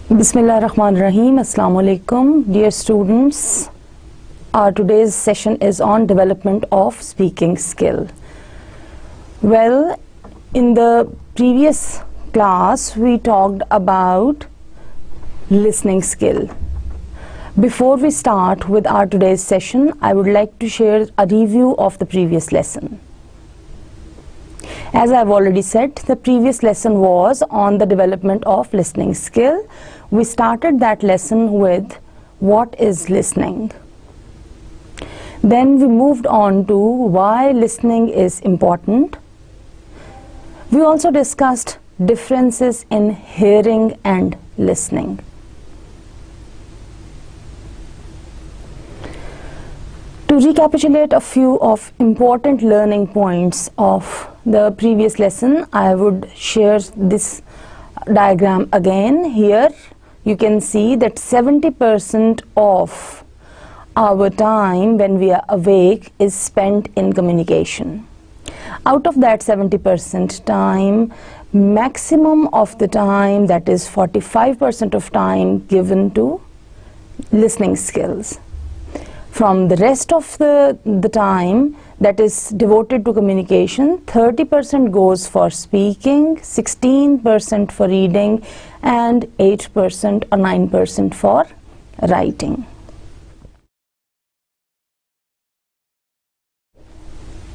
Bismillahirrahmanirrahim. Assalamu alaikum. Dear students, our today's session is on development of speaking skill. Well, in the previous class we talked about listening skill. Before we start with our today's session, I would like to share a review of the previous lesson. As I have already said, the previous lesson was on the development of listening skill. We started that lesson with what is listening. Then we moved on to why listening is important. We also discussed differences in hearing and listening. To recapitulate a few of important learning points of the previous lesson, I would share this diagram again. Here you can see that 70% of our time when we are awake is spent in communication. Out of that 70% time, maximum of the time, that is 45% of time, given to listening skills. From the rest of the time that is devoted to communication, 30% goes for speaking, 16% for reading, and 8% or 9% for writing.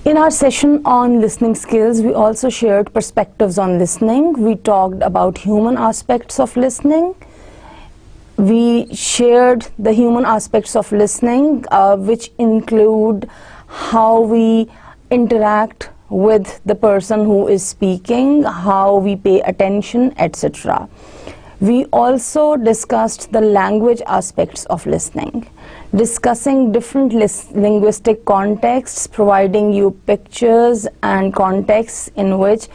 In our session on listening skills, we also shared perspectives on listening. We talked about human aspects of listening. We shared the human aspects of listening, which include how we interact with the person who is speaking, how we pay attention, etc. We also discussed the language aspects of listening, discussing different linguistic contexts, providing you pictures and contexts in which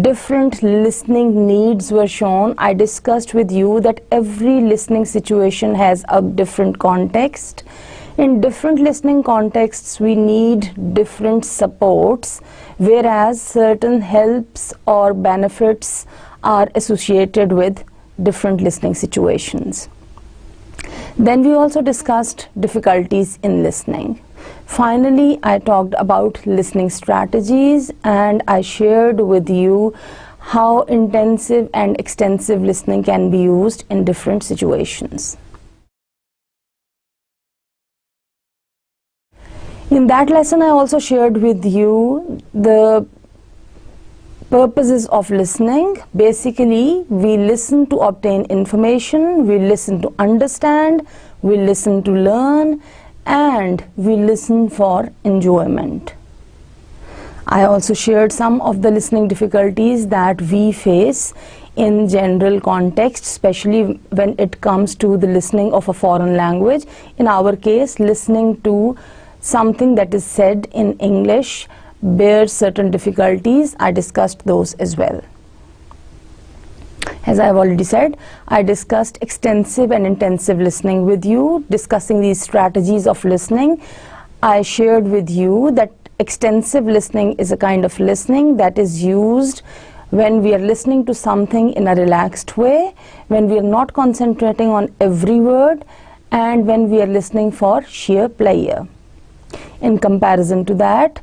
different listening needs were shown. I discussed with you that every listening situation has a different context. In different listening contexts, we need different supports, whereas certain helps or benefits are associated with different listening situations. Then we also discussed difficulties in listening. Finally, I talked about listening strategies, and I shared with you how intensive and extensive listening can be used in different situations. In that lesson, I also shared with you the purposes of listening. Basically, we listen to obtain information, we listen to understand, we listen to learn, and we listen for enjoyment. I also shared some of the listening difficulties that we face in general context, especially when it comes to the listening of a foreign language. In our case, listening to something that is said in English bears certain difficulties. I discussed those as well. As I have already said, I discussed extensive and intensive listening with you, discussing these strategies of listening. I shared with you that extensive listening is a kind of listening that is used when we are listening to something in a relaxed way, when we are not concentrating on every word, and when we are listening for sheer pleasure. In comparison to that,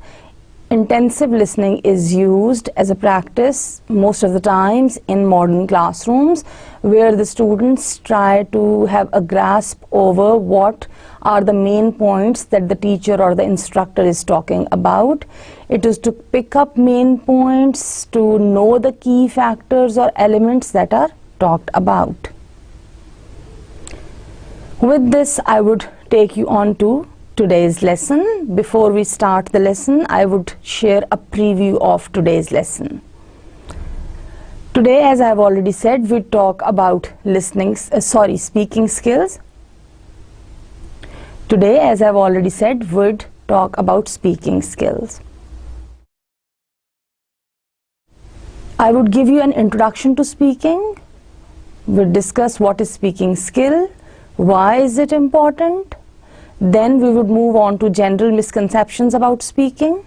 intensive listening is used as a practice most of the times in modern classrooms, where the students try to have a grasp over what are the main points that the teacher or the instructor is talking about. It is to pick up main points, to know the key factors or elements that are talked about. With this, I would take you on to today's lesson. Before we start the lesson, I would share a preview of today's lesson. Today, as I have already said, we talk about speaking skills. Today, as I have already said, we'd talk about speaking skills. I would give you an introduction to speaking. We'll discuss what is speaking skill, why is it important. Then we would move on to general misconceptions about speaking.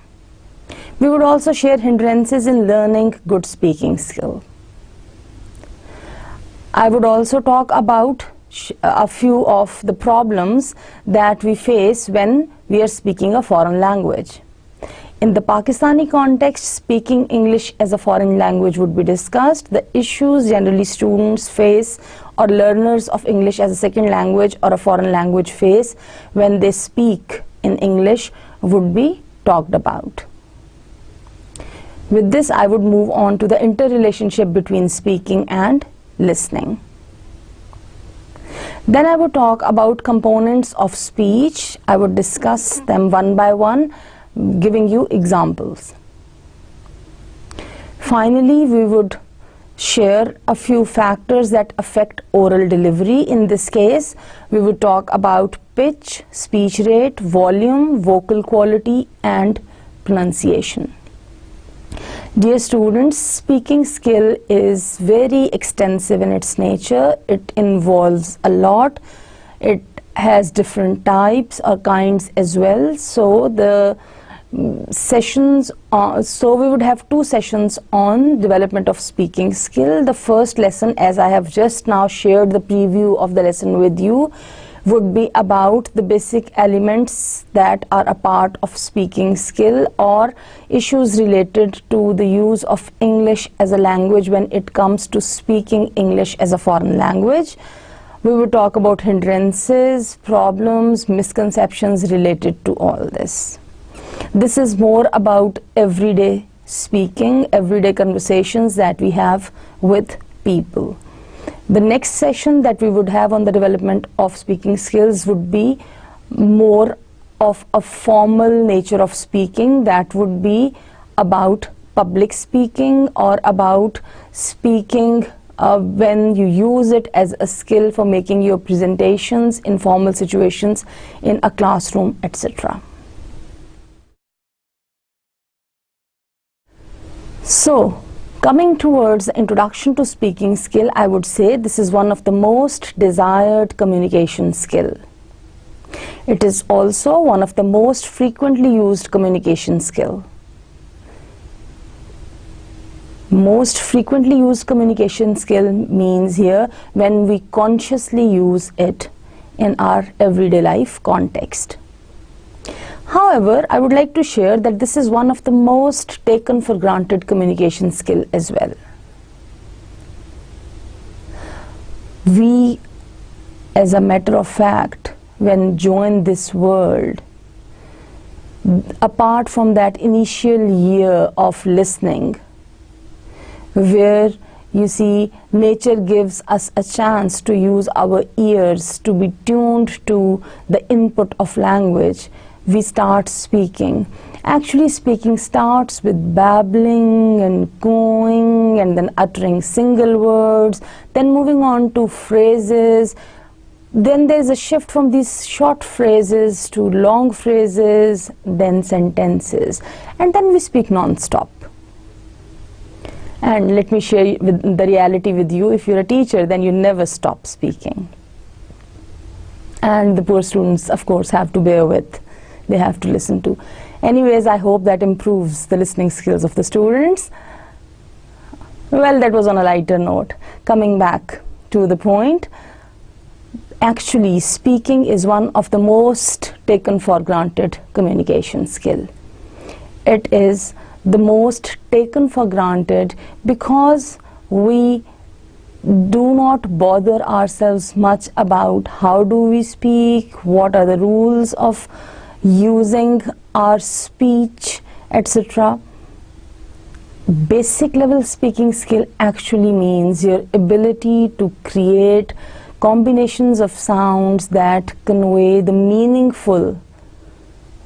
We would also share hindrances in learning good speaking skill. I would also talk about a few of the problems that we face when we are speaking a foreign language. In the Pakistani context, speaking English as a foreign language would be discussed. The issues generally students face or learners of English as a second language or a foreign language face when they speak in English would be talked about. With this, I would move on to the interrelationship between speaking and listening. Then I would talk about components of speech. I would discuss them one by one, giving you examples. Finally, we would share a few factors that affect oral delivery. In this case, we would talk about pitch, speech rate, volume, vocal quality, and pronunciation. Dear students, speaking skill is very extensive in its nature. It involves a lot. It has different types or kinds as well. So the sessions, so we would have 2 sessions on development of speaking skill. The first lesson, as I have just now shared the preview of the lesson with you, would be about the basic elements that are a part of speaking skill or issues related to the use of English as a language when it comes to speaking English as a foreign language. We will talk about hindrances, problems, misconceptions related to all this. This is more about everyday speaking, everyday conversations that we have with people. The next session that we would have on the development of speaking skills would be more of a formal nature of speaking, that would be about public speaking or about speaking when you use it as a skill for making your presentations in formal situations in a classroom, etc. So, coming towards the introduction to speaking skill, I would say this is one of the most desired communication skill. It is also one of the most frequently used communication skill. Most frequently used communication skill means here when we consciously use it in our everyday life context. However, I would like to share that this is one of the most taken for granted communication skill as well. We, as a matter of fact, when join this world, apart from that initial year of listening, where you see nature gives us a chance to use our ears to be tuned to the input of language, we start speaking. Actually, speaking starts with babbling and going and then uttering single words, then moving on to phrases. Then there's a shift from these short phrases to long phrases, then sentences, and then we speak non-stop. And let me share the reality with you. If you're a teacher, then you never stop speaking. And the poor students, of course, have to bear with. They have to listen to. Anyways, I hope that improves the listening skills of the students. Well, that was on a lighter note. Coming back to the point, actually speaking is one of the most taken for granted communication skill. It is the most taken for granted because we do not bother ourselves much about how do we speak, what are the rules of using our speech, etc. Basic level speaking skill actually means your ability to create combinations of sounds that convey the meaningful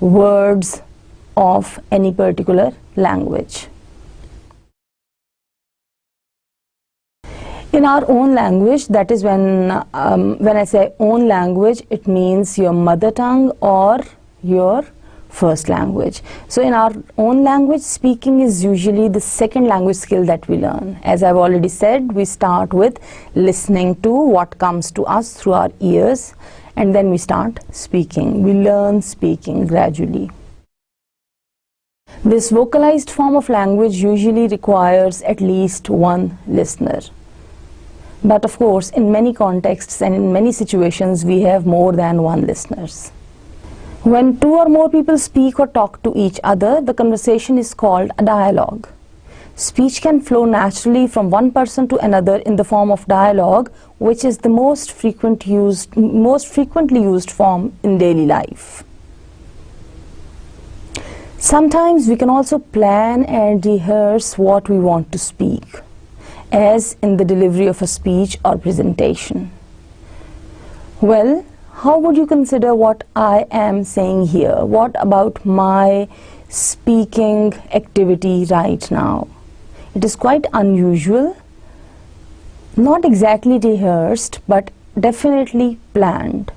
words of any particular language. In our own language, that is when I say own language, it means your mother tongue or your first language. So in our own language, speaking is usually the second language skill that we learn. As I've already said, we start with listening to what comes to us through our ears, and then we start speaking. We learn speaking gradually. This vocalized form of language usually requires at least one listener. But of course, in many contexts and in many situations, we have more than one listeners. When two or more people speak or talk to each other, the conversation is called a dialogue. Speech can flow naturally from one person to another in the form of dialogue, which is the most frequently used form in daily life. Sometimes we can also plan and rehearse what we want to speak, as in the delivery of a speech or presentation. Well, how would you consider what I am saying here? What about my speaking activity right now? It is quite unusual, not exactly rehearsed, but definitely planned.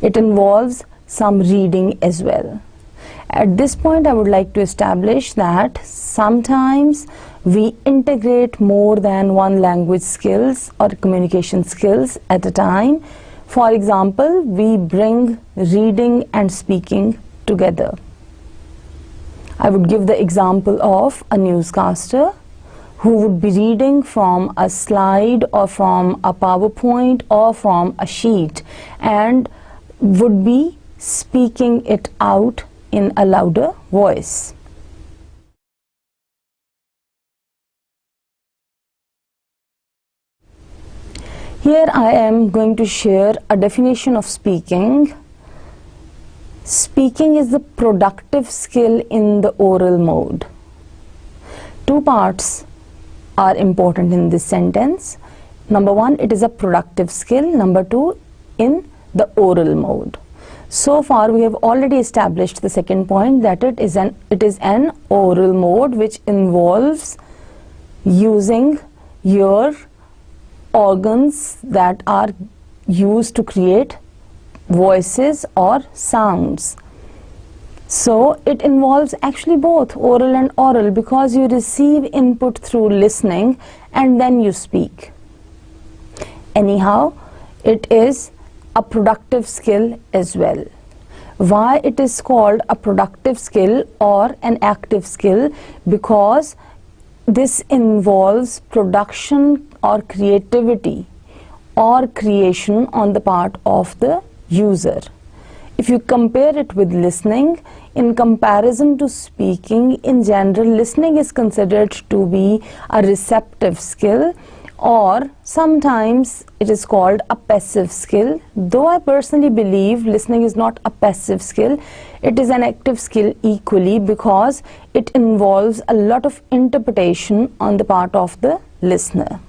It involves some reading as well. At this point, I would like to establish that sometimes we integrate more than one language skills or communication skills at a time. For example, we bring reading and speaking together. I would give the example of a newscaster who would be reading from a slide or from a PowerPoint or from a sheet and would be speaking it out in a louder voice. Here I am going to share a definition of speaking. Speaking is the productive skill in the oral mode. Two parts are important in this sentence. Number one, it is a productive skill. Number two, in the oral mode. So far we have already established the second point, that it is an oral mode which involves using your organs that are used to create voices or sounds. So it involves actually both oral and oral, because you receive input through listening and then you speak. Anyhow, it is a productive skill as well. Why it is called a productive skill or an active skill? Because this involves production or creativity or creation on the part of the user. If you compare it with listening, in comparison to speaking, in general, listening is considered to be a receptive skill, or sometimes it is called a passive skill. Though I personally believe listening is not a passive skill, it is an active skill equally, because it involves a lot of interpretation on the part of the listener.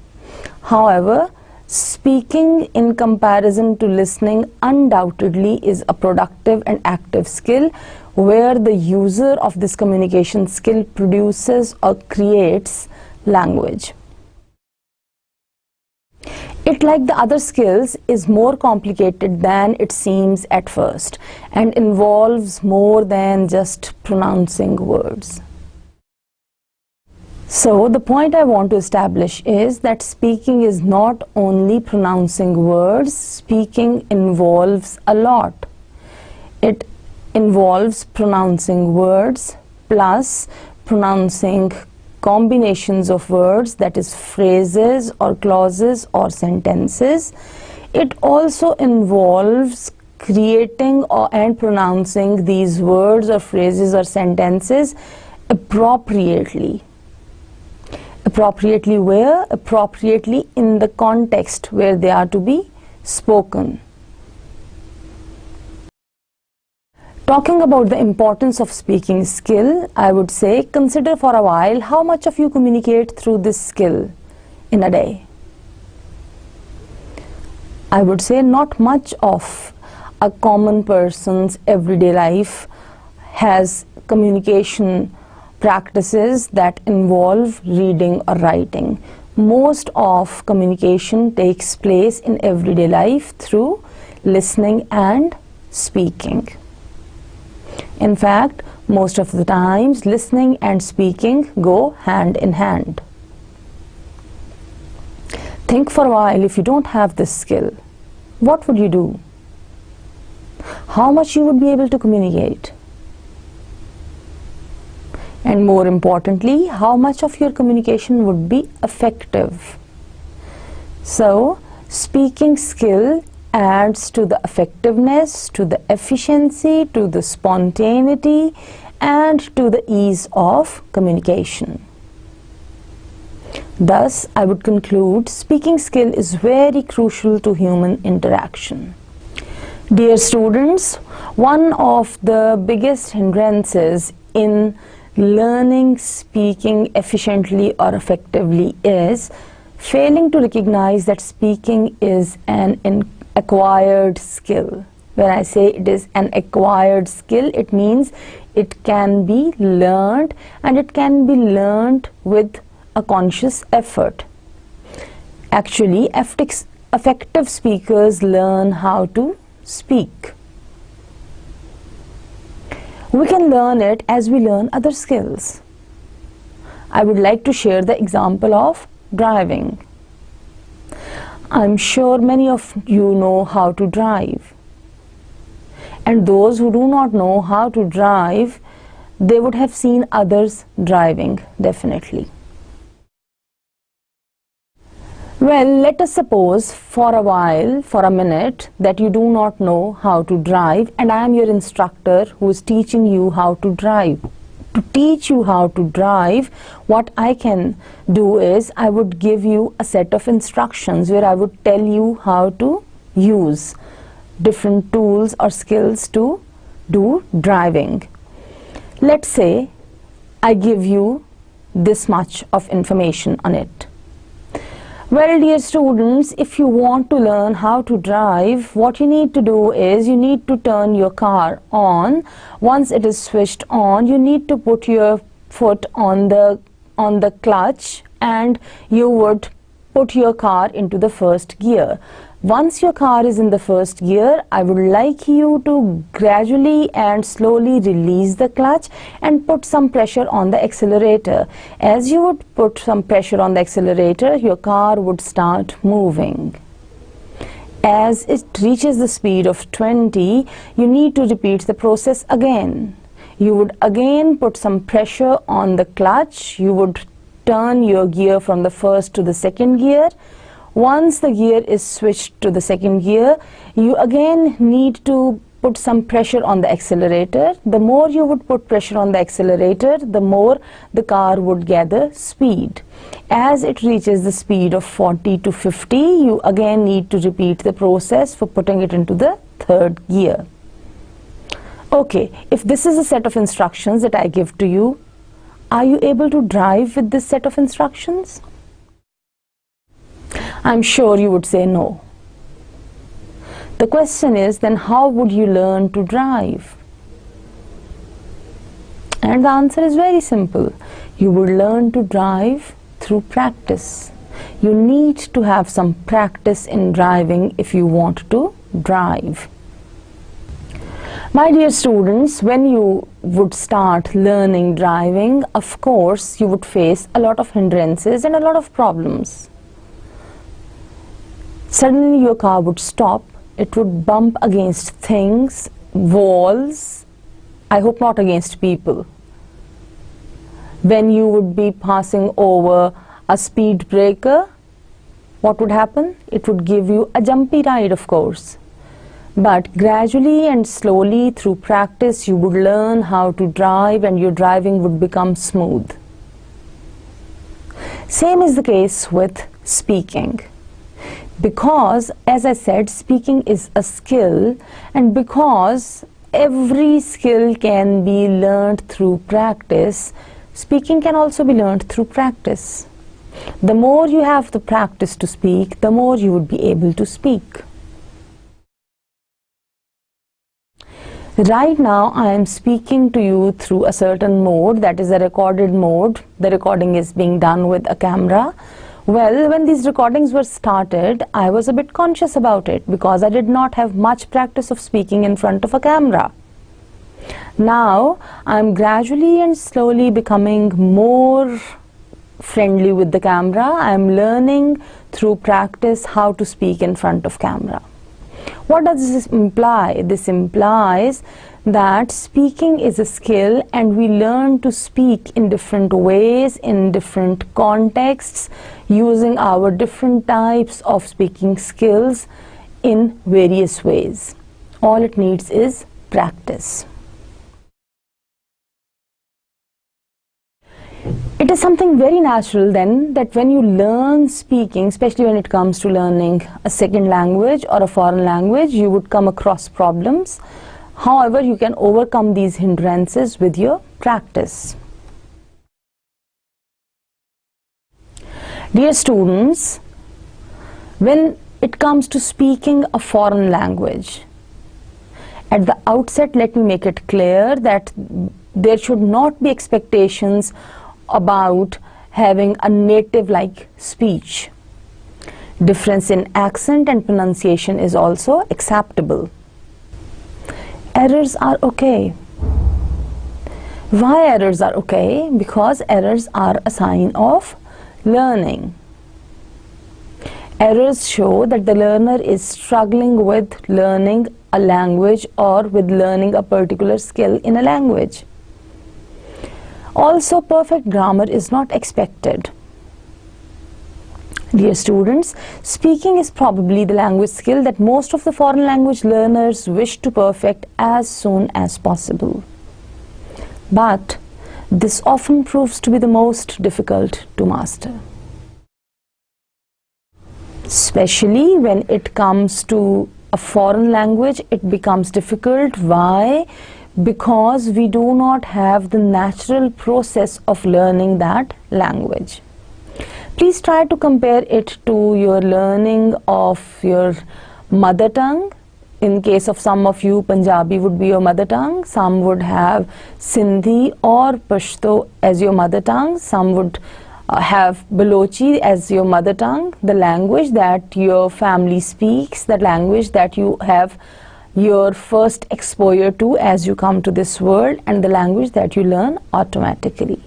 However, speaking in comparison to listening undoubtedly is a productive and active skill, where the user of this communication skill produces or creates language. It, like the other skills, is more complicated than it seems at first and involves more than just pronouncing words. So the point I want to establish is that speaking is not only pronouncing words. Speaking involves a lot. It involves pronouncing words plus pronouncing combinations of words, that is phrases or clauses or sentences. It also involves creating and pronouncing these words or phrases or sentences appropriately. Appropriately where? Appropriately in the context where they are to be spoken. Talking about the importance of speaking skill, I would say consider for a while how much of you communicate through this skill in a day. I would say not much of a common person's everyday life has communication practices that involve reading or writing. Most of communication takes place in everyday life through listening and speaking. In fact, most of the times listening and speaking go hand in hand. Think for a while, if you don't have this skill, what would you do? How much you would be able to communicate? And more importantly, how much of your communication would be effective? So, speaking skill adds to the effectiveness, to the efficiency, to the spontaneity, and to the ease of communication. Thus, I would conclude speaking skill is very crucial to human interaction. Dear students, one of the biggest hindrances in learning speaking efficiently or effectively is failing to recognize that speaking is an acquired skill. When I say it is an acquired skill, it means it can be learned, and it can be learned with a conscious effort. Actually, effective speakers learn how to speak. We can learn it as we learn other skills. I would like to share the example of driving. I'm sure many of you know how to drive. And those who do not know how to drive, they would have seen others driving, definitely. Well, let us suppose for a while, for a minute, that you do not know how to drive, and I am your instructor who is teaching you how to drive. To teach you how to drive, what I can do is I would give you a set of instructions where I would tell you how to use different tools or skills to do driving. Let's say I give you this much of information on it. Well, dear students, if you want to learn how to drive, what you need to do is you need to turn your car on. Once it is switched on, you need to put your foot on the clutch, and you would put your car into the first gear. Once your car is in the first gear, I would like you to gradually and slowly release the clutch and put some pressure on the accelerator. As you would put some pressure on the accelerator, your car would start moving. As it reaches the speed of 20, you need to repeat the process again. You would again put some pressure on the clutch. You would turn your gear from the first to the second gear. Once the gear is switched to the second gear, you again need to put some pressure on the accelerator. The more you would put pressure on the accelerator, the more the car would gather speed. As it reaches the speed of 40 to 50, you again need to repeat the process for putting it into the third gear. Okay, if this is a set of instructions that I give to you, are you able to drive with this set of instructions? I'm sure you would say no. The question is, then how would you learn to drive? And the answer is very simple. You would learn to drive through practice. You need to have some practice in driving if you want to drive. My dear students, when you would start learning driving, of course, you would face a lot of hindrances and a lot of problems. Suddenly your car would stop, it would bump against things, walls, I hope not against people. When you would be passing over a speed breaker, what would happen? It would give you a jumpy ride, of course. But gradually and slowly through practice, you would learn how to drive and your driving would become smooth. Same is the case with speaking. Because, as I said, speaking is a skill, and because every skill can be learned through practice, speaking can also be learned through practice. The more you have the practice to speak, the more you would be able to speak. Right now, I am speaking to you through a certain mode, that is a recorded mode. The recording is being done with a camera. Well, when these recordings were started, I was a bit conscious about it because I did not have much practice of speaking in front of a camera. Now, I'm gradually and slowly becoming more friendly with the camera. I'm learning through practice how to speak in front of camera. What does this imply? This implies that speaking is a skill and we learn to speak in different ways, in different contexts, using our different types of speaking skills in various ways. All it needs is practice. It is something very natural then that when you learn speaking, especially when it comes to learning a second language or a foreign language, you would come across problems. However, you can overcome these hindrances with your practice. Dear students, when it comes to speaking a foreign language, at the outset, let me make it clear that there should not be expectations about having a native-like speech. Difference in accent and pronunciation is also acceptable. Errors are okay. Why errors are okay? Because errors are a sign of learning. Errors show that the learner is struggling with learning a language or with learning a particular skill in a language. Also, perfect grammar is not expected. Dear students, speaking is probably the language skill that most of the foreign language learners wish to perfect as soon as possible. But this often proves to be the most difficult to master. Especially when it comes to a foreign language, it becomes difficult. Why? Because we do not have the natural process of learning that language. Please try to compare it to your learning of your mother tongue. In case of some of you, Punjabi would be your mother tongue. Some would have Sindhi or Pashto as your mother tongue. Some would have Balochi as your mother tongue. The language that your family speaks, the language that you have your first exposure to as you come to this world, and the language that you learn automatically.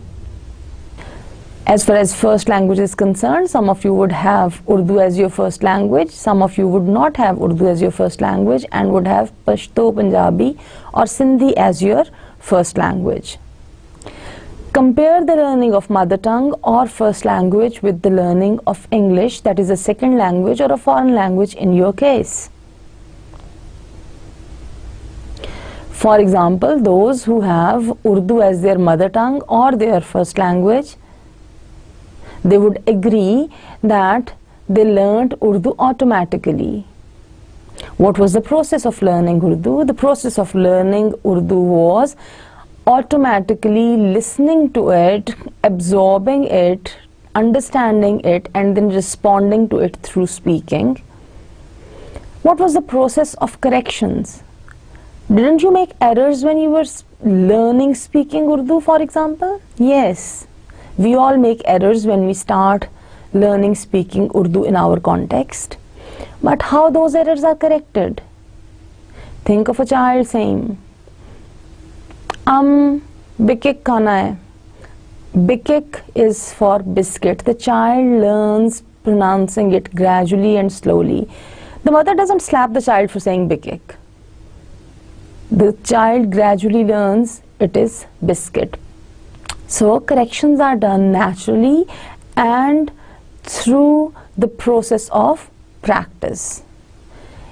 As far as first language is concerned, some of you would have Urdu as your first language, some of you would not have Urdu as your first language and would have Pashto, Punjabi or Sindhi as your first language. Compare the learning of mother tongue or first language with the learning of English, that is a second language or a foreign language in your case. For example, those who have Urdu as their mother tongue or their first language, they would agree that they learned Urdu automatically. What was the process of learning Urdu? The process of learning Urdu was automatically listening to it, absorbing it, understanding it, and then responding to it through speaking. What was the process of corrections? Didn't you make errors when you were learning speaking Urdu, for example? Yes, we all make errors when we start learning speaking Urdu in our context. But how those errors are corrected? Think of a child saying, bikik khana hai. Bikik is for biscuit. The child learns pronouncing it gradually and slowly. The mother doesn't slap the child for saying bikik. The child gradually learns it is biscuit. So corrections are done naturally and through the process of practice.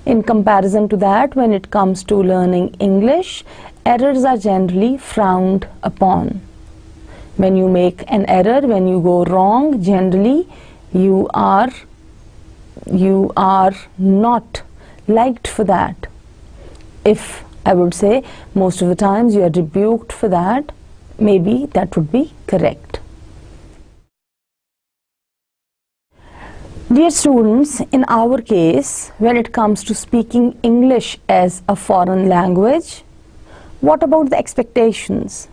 In comparison to that, when it comes to learning English, errors are generally frowned upon. When you make an error, when you go wrong, generally you are not liked for that. If I would say most of the times you are rebuked for that, maybe that would be correct. Dear students, in our case, when it comes to speaking English as a foreign language, what about the expectations?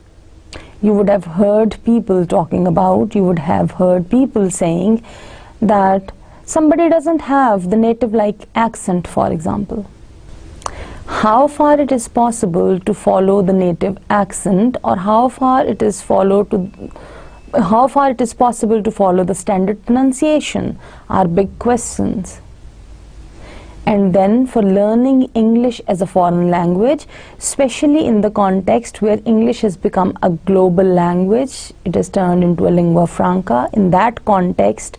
You would have heard people talking about, you would have heard people saying that somebody doesn't have the native-like accent, for example. How far it is possible to follow the native accent, or how far it is possible to follow the standard pronunciation are big questions. And then for learning English as a foreign language, especially in the context where English has become a global language, it has turned into a lingua franca. In that context,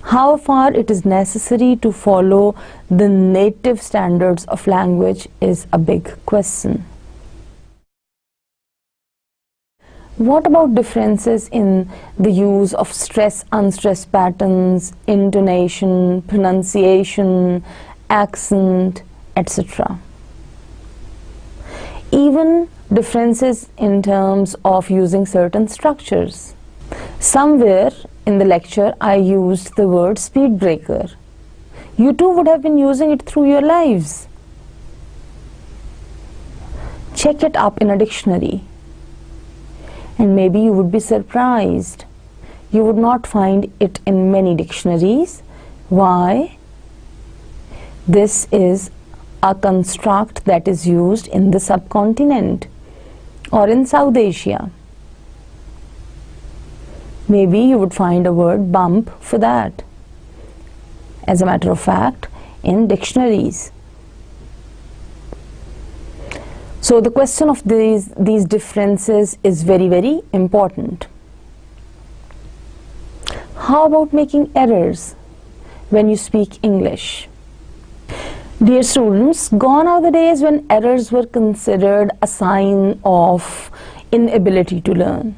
how far it is necessary to follow the native standards of language is a big question. What about differences in the use of stress, unstressed patterns, intonation, pronunciation, accent, etc.? Even differences in terms of using certain structures. Somewhere in the lecture I used the word speed breaker. You too would have been using it through your lives. Check it up in a dictionary. And maybe you would be surprised. You would not find it in many dictionaries. Why? This is a construct that is used in the subcontinent or in South Asia. Maybe you would find a word bump for that. As a matter of fact, in dictionaries. So the question of these differences is very, very important. How about making errors when you speak English? Dear students, gone are the days when errors were considered a sign of inability to learn.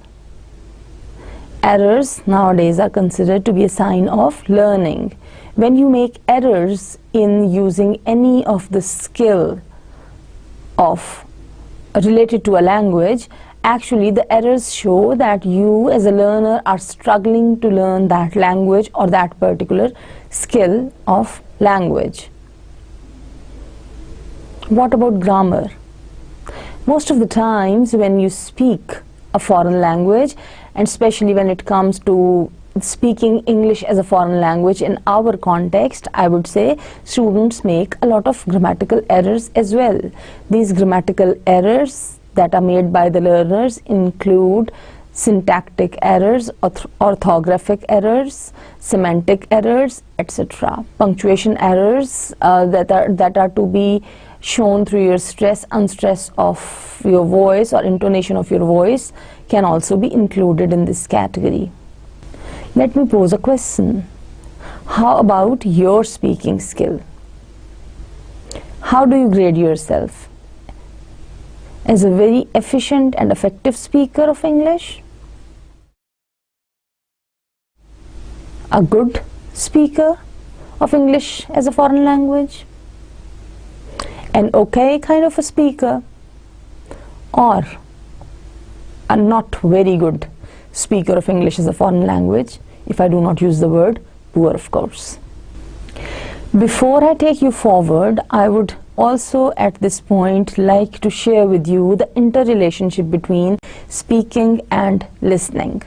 Errors nowadays are considered to be a sign of learning. When you make errors in using any of the skill of related to a language, actually the errors show that you as a learner are struggling to learn that language or that particular skill of language. What about grammar? Most of the times when you speak a foreign language, and especially when it comes to speaking English as a foreign language in our context, I would say students make a lot of grammatical errors as well. These grammatical errors that are made by the learners include syntactic errors, orthographic errors, semantic errors, etc. Punctuation errors that are to be shown through your stress, unstress of your voice or intonation of your voice can also be included in this category. Let me pose a question. How about your speaking skill? How do you grade yourself? As a very efficient and effective speaker of English? A good speaker of English as a foreign language? An okay kind of a speaker? Or a not very good speaker of English as a foreign language? If I do not use the word poor, of course. Before I take you forward, I would also at this point like to share with you the interrelationship between speaking and listening.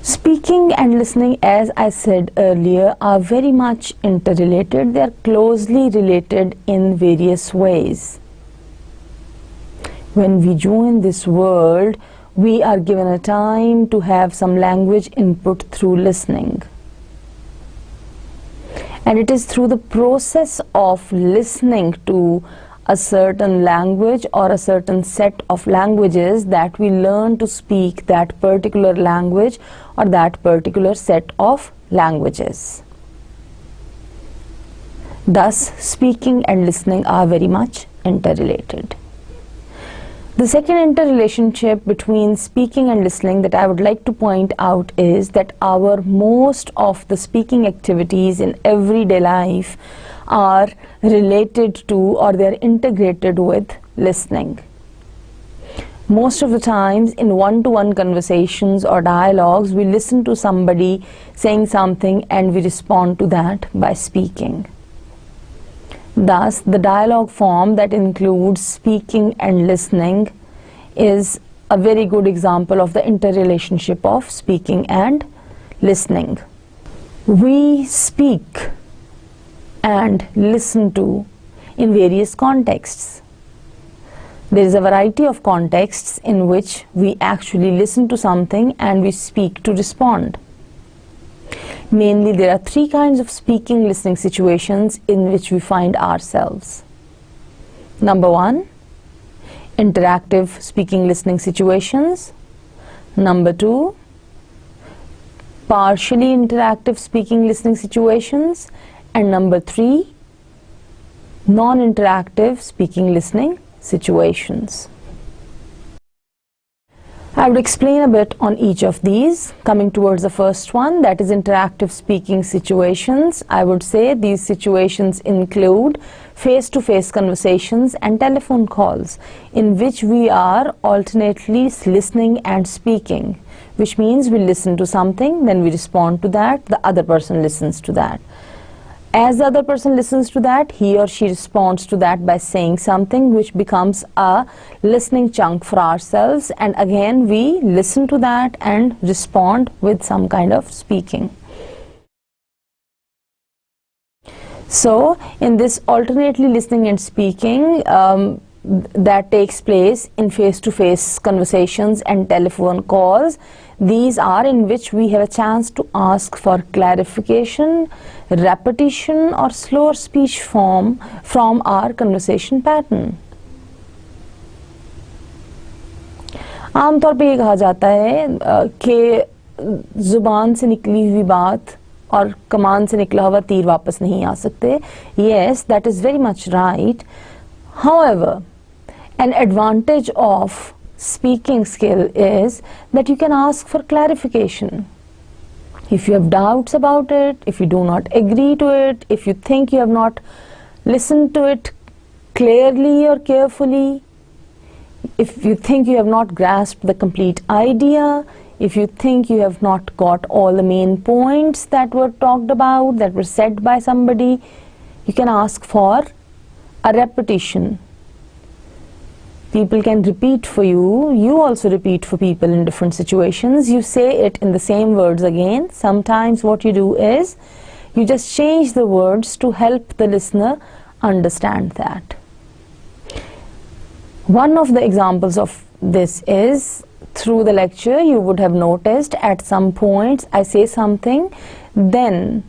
Speaking and listening, as I said earlier, are very much interrelated. They are closely related in various ways. When we join this world, we are given a time to have some language input through listening. And it is through the process of listening to a certain language or a certain set of languages that we learn to speak that particular language or that particular set of languages. Thus, speaking and listening are very much interrelated. The second interrelationship between speaking and listening that I would like to point out is that most of the speaking activities in everyday life are related to or they are integrated with listening. Most of the times in one-to-one conversations or dialogues, we listen to somebody saying something and we respond to that by speaking. Thus, the dialogue form that includes speaking and listening is a very good example of the interrelationship of speaking and listening. We speak and listen to in various contexts. There is a variety of contexts in which we actually listen to something and we speak to respond. Mainly, there are three kinds of speaking listening situations in which we find ourselves. Number one, interactive speaking listening situations. Number two, partially interactive speaking listening situations. And number three, non-interactive speaking listening situations. I would explain a bit on each of these. Coming towards the first one, that is interactive speaking situations, I would say these situations include face-to-face conversations and telephone calls in which we are alternately listening and speaking, which means we listen to something, then we respond to that, the other person listens to that. As the other person listens to that, he or she responds to that by saying something, which becomes a listening chunk for ourselves, and again we listen to that and respond with some kind of speaking. So in this alternately listening and speaking that takes place in face-to-face conversations and telephone calls, these are in which we have a chance to ask for clarification, repetition or slower speech form from our conversation pattern. आमतौर पे ये कहा जाता है कि जुबान से निकली हुई बात और कमान से निकला हुआ तीर वापस नहीं आ सकते. Yes, that is very much right. However, an advantage of speaking skill is that you can ask for clarification. If you have doubts about it, if you do not agree to it, if you think you have not listened to it clearly or carefully, if you think you have not grasped the complete idea, if you think you have not got all the main points that were talked about, that were said by somebody, you can ask for a repetition. People can repeat for you. You also repeat for people in different situations. You say it in the same words again. Sometimes what you do is you just change the words to help the listener understand that. One of the examples of this is through the lecture. You would have noticed at some points I say something, then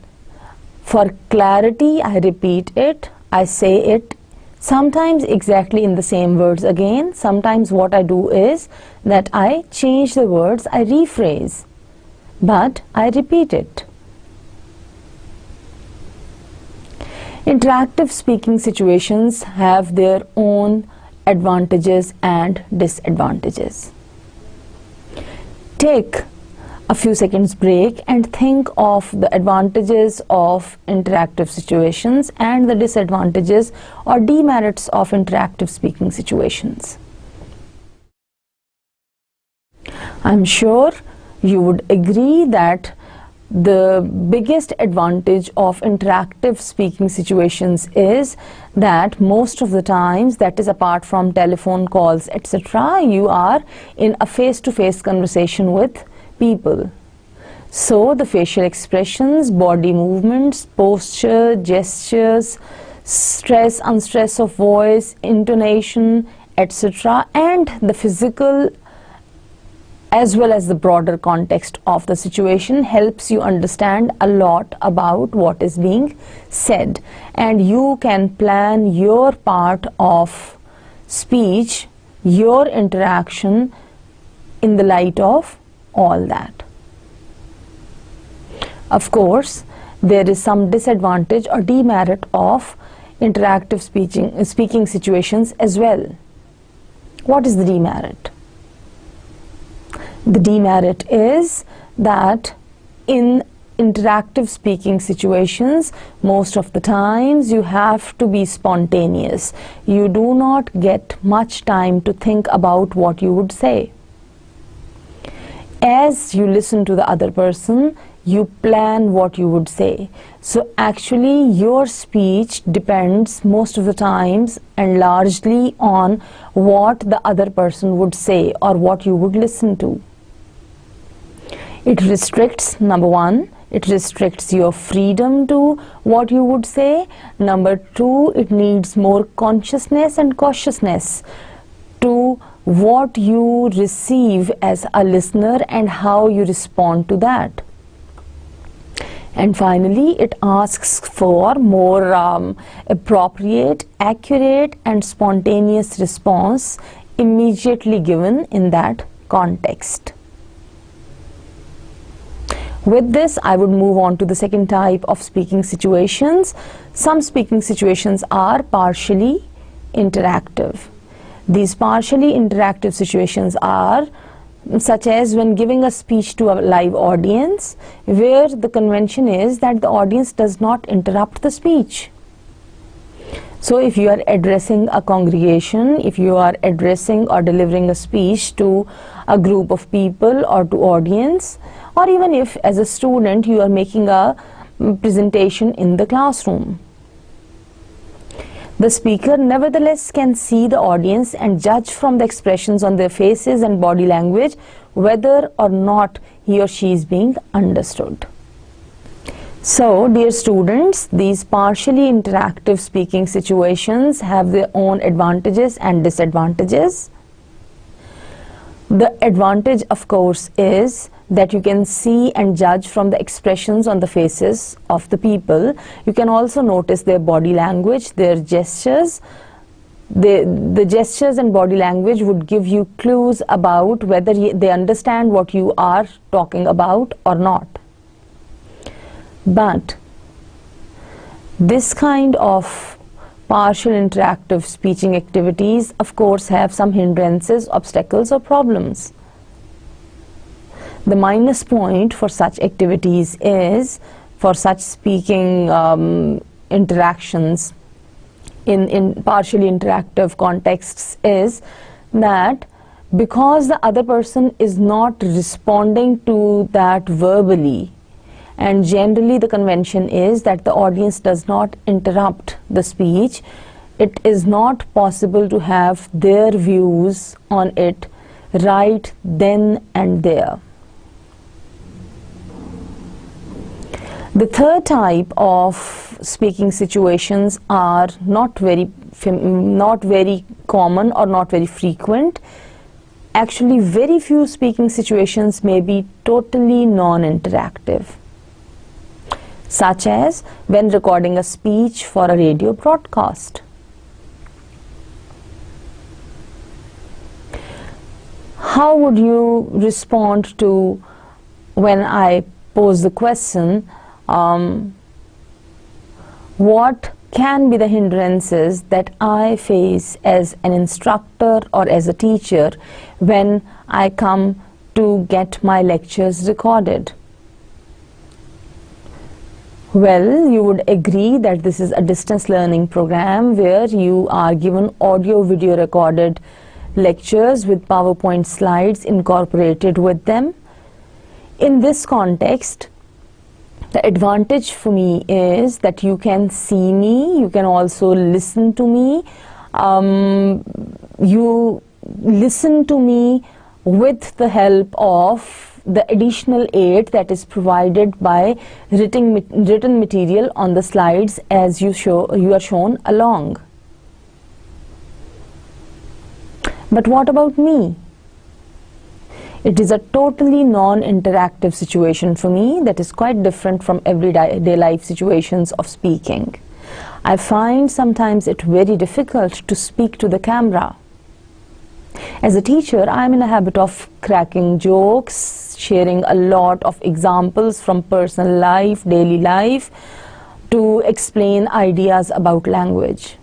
for clarity I repeat it, I say it sometimes exactly in the same words again. Sometimes what I do is that I change the words, I rephrase, but I repeat it. Interactive speaking situations have their own advantages and disadvantages. Take a few seconds break and think of the advantages of interactive situations and the disadvantages or demerits of interactive speaking situations. I'm sure you would agree that the biggest advantage of interactive speaking situations is that most of the times, that is apart from telephone calls, etc., you are in a face-to-face conversation with people. So the facial expressions, body movements, posture, gestures, stress, unstress of voice, intonation, etc., and the physical as well as the broader context of the situation helps you understand a lot about what is being said, and you can plan your part of speech, your interaction in the light of all that. Of course, there is some disadvantage or demerit of interactive speaking situations as well. What is the demerit? The demerit is that in interactive speaking situations, most of the times you have to be spontaneous. You do not get much time to think about what you would say. As you listen to the other person, you plan what you would say. So actually your speech depends most of the times and largely on what the other person would say or what you would listen to. It restricts, number one, it restricts your freedom to what you would say. Number two, it needs more consciousness and cautiousness to what you receive as a listener and how you respond to that. And finally, it asks for more appropriate, accurate, and spontaneous response immediately given in that context. With this, I would move on to the second type of speaking situations. Some speaking situations are partially interactive. These partially interactive situations are such as when giving a speech to a live audience, where the convention is that the audience does not interrupt the speech. So if you are addressing a congregation, if you are addressing or delivering a speech to a group of people or to audience, or even if as a student you are making a presentation in the classroom, the speaker nevertheless can see the audience and judge from the expressions on their faces and body language whether or not he or she is being understood. So, dear students, these partially interactive speaking situations have their own advantages and disadvantages. The advantage, of course, is that you can see and judge from the expressions on the faces of the people. You can also notice their body language, their gestures. The gestures and body language would give you clues about whether they understand what you are talking about or not. But this kind of partial interactive speaking activities, of course, have some hindrances, obstacles, or problems. The minus point for such activities is, for such speaking interactions in partially interactive contexts, is that because the other person is not responding to that verbally, and generally the convention is that the audience does not interrupt the speech, it is not possible to have their views on it right then and there. The third type of speaking situations are not very common or not very frequent. Actually, very few speaking situations may be totally non-interactive, such as when recording a speech for a radio broadcast. How would you respond to when I pose the question, what can be the hindrances that I face as an instructor or as a teacher when I come to get my lectures recorded? Well, you would agree that this is a distance learning program where you are given audio-video recorded lectures with PowerPoint slides incorporated with them. In this context, the advantage for me is that you can see me, you can also listen to me. You listen to me with the help of the additional aid that is provided by written material on the slides as you are shown along. But what about me? It is a totally non-interactive situation for me that is quite different from everyday life situations of speaking. I find sometimes it very difficult to speak to the camera. As a teacher, I am in a habit of cracking jokes, sharing a lot of examples from personal life, daily life, to explain ideas about language.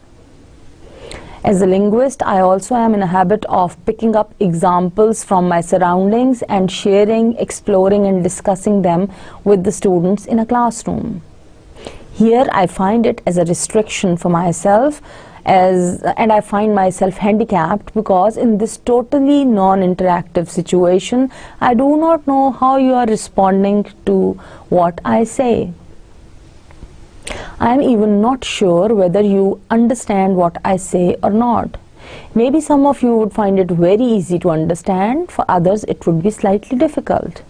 As a linguist, I also am in a habit of picking up examples from my surroundings and sharing, exploring, and discussing them with the students in a classroom. Here, I find it as a restriction for myself, and I find myself handicapped because in this totally non-interactive situation, I do not know how you are responding to what I say. I am even not sure whether you understand what I say or not. Maybe some of you would find it very easy to understand, for others it would be slightly difficult.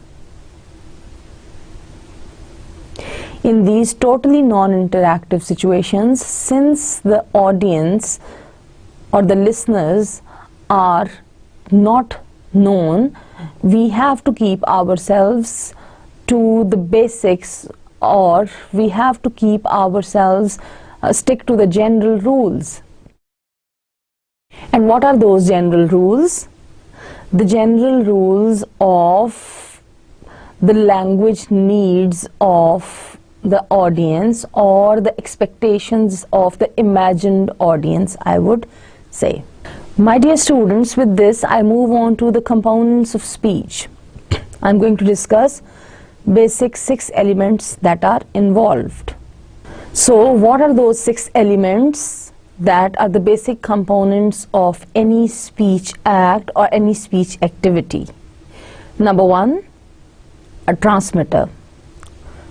In these totally non-interactive situations, since the audience or the listeners are not known, we have to keep ourselves to the basics or we have to keep ourselves stick to the general rules. And what are those general rules? The general rules of the language needs of the audience, or the expectations of the imagined audience, I would say. My dear students, with this I move on to the components of speech. I'm going to discuss basic 6 elements that are involved. So what are those 6 elements that are the basic components of any speech act or any speech activity? Number 1, a transmitter.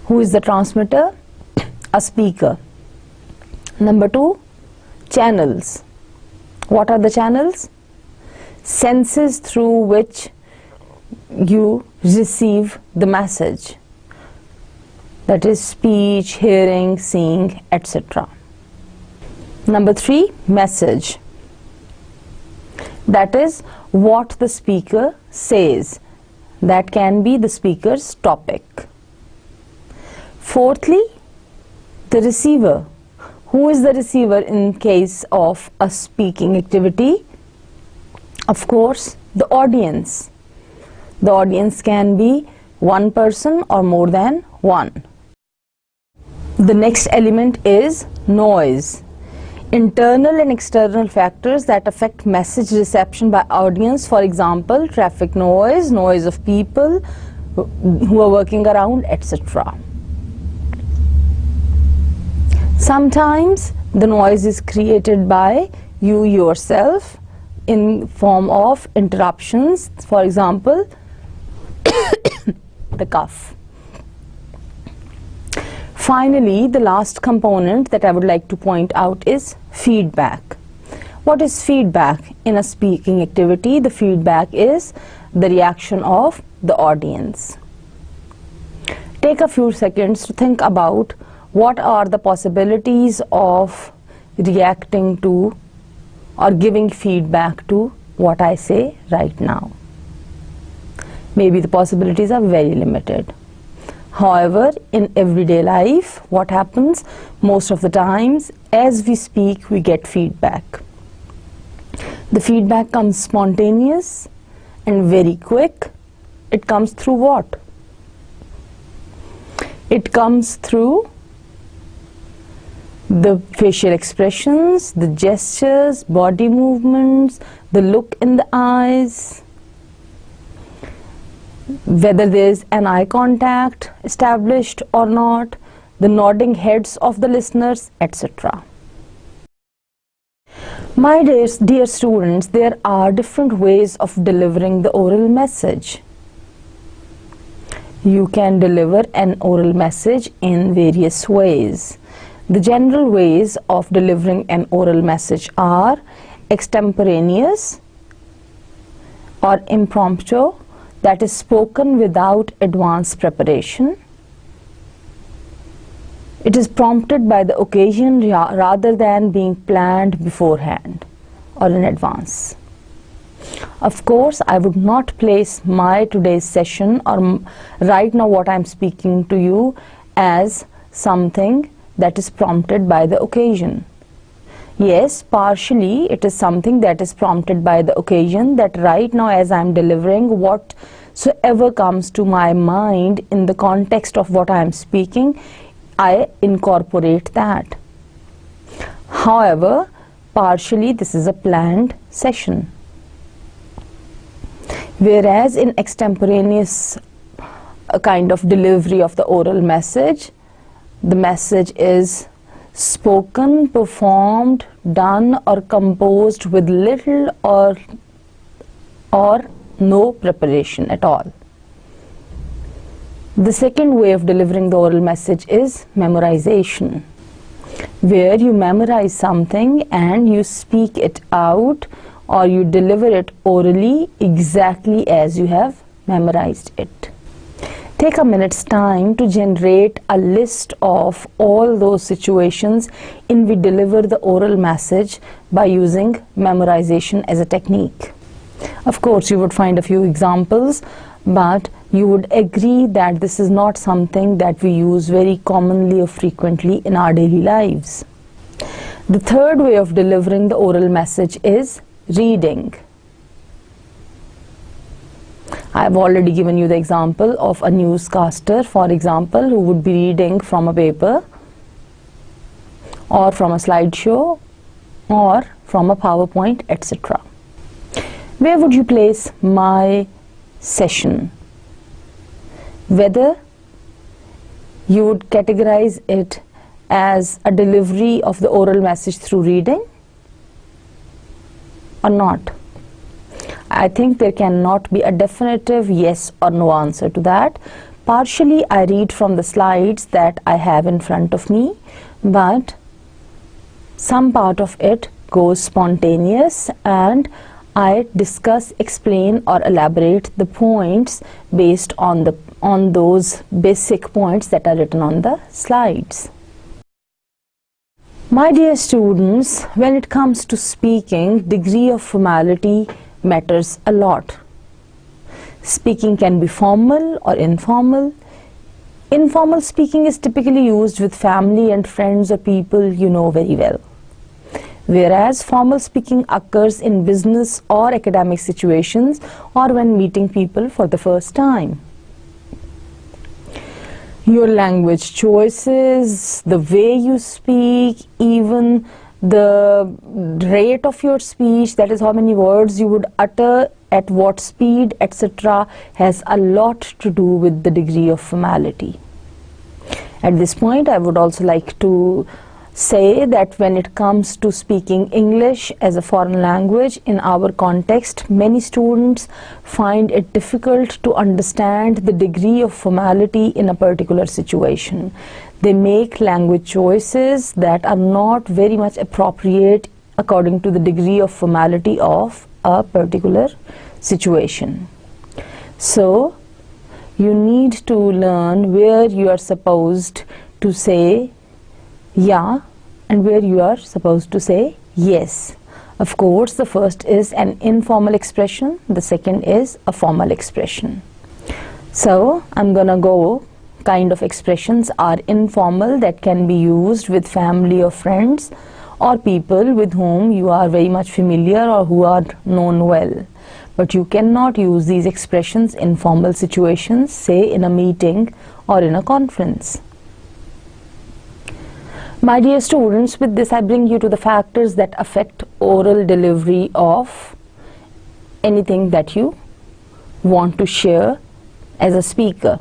Who is the transmitter? A speaker. Number 2, channels. What are the channels? Senses through which you receive the message. That is speech, hearing, seeing, etc. Number 3, message. That is what the speaker says. That can be the speaker's topic. Fourthly, the receiver. Who is the receiver in case of a speaking activity? Of course, the audience. The audience can be one person or more than one. The next element is noise. Internal and external factors that affect message reception by audience, for example, traffic noise, noise of people who are working around, etc. Sometimes the noise is created by you yourself in form of interruptions, for example, the cough. Finally, the last component that I would like to point out is feedback. What is feedback in a speaking activity? The feedback is the reaction of the audience. Take a few seconds to think about what are the possibilities of reacting to or giving feedback to what I say right now. Maybe the possibilities are very limited. However, in everyday life, what happens most of the times, as we speak, we get feedback. The feedback comes spontaneous and very quick. It comes through what? It comes through the facial expressions, the gestures, body movements, the look in the eyes, whether there is an eye contact established or not, the nodding heads of the listeners, etc. My dear students, there are different ways of delivering the oral message. You can deliver an oral message in various ways. The general ways of delivering an oral message are extemporaneous or impromptu, that is spoken without advanced preparation. It is prompted by the occasion rather than being planned beforehand or in advance. Of course, I would not place my today's session or right now what I am speaking to you as something that is prompted by the occasion. Yes, partially it is something that is prompted by the occasion, that right now as I am delivering whatsoever comes to my mind in the context of what I am speaking, I incorporate that. However, partially this is a planned session. Whereas in extemporaneous kind of delivery of the oral message, the message is spoken, performed, done or composed with little or no preparation at all. The second way of delivering the oral message is memorization, where you memorize something and you speak it out or you deliver it orally exactly as you have memorized it. Take a minute's time to generate a list of all those situations in which we deliver the oral message by using memorization as a technique. Of course, you would find a few examples, but you would agree that this is not something that we use very commonly or frequently in our daily lives. The third way of delivering the oral message is reading. I have already given you the example of a newscaster, for example, who would be reading from a paper or from a slideshow or from a PowerPoint, etc. Where would you place my session? Whether you would categorize it as a delivery of the oral message through reading or not. I think there cannot be a definitive yes or no answer to that. Partially I read from the slides that I have in front of me, but some part of it goes spontaneous and I discuss, explain or elaborate the points based on those basic points that are written on the slides. My dear students, when it comes to speaking, degree of formality matters a lot. Speaking can be formal or informal. Informal speaking is typically used with family and friends or people you know very well, whereas formal speaking occurs in business or academic situations or when meeting people for the first time. Your language choices, the way you speak, even the rate of your speech, that is how many words you would utter, at what speed, etc., has a lot to do with the degree of formality. At this point, I would also like to say that when it comes to speaking English as a foreign language in our context, many students find it difficult to understand the degree of formality in a particular situation. They make language choices that are not very much appropriate according to the degree of formality of a particular situation. So, you need to learn where you are supposed to say yeah and where you are supposed to say yes. Of course, the first is an informal expression, the second is a formal expression. So, I'm gonna go kind of expressions are informal, that can be used with family or friends or people with whom you are very much familiar or who are known well. But you cannot use these expressions in formal situations, say in a meeting or in a conference. My dear students, with this I bring you to the factors that affect oral delivery of anything that you want to share as a speaker.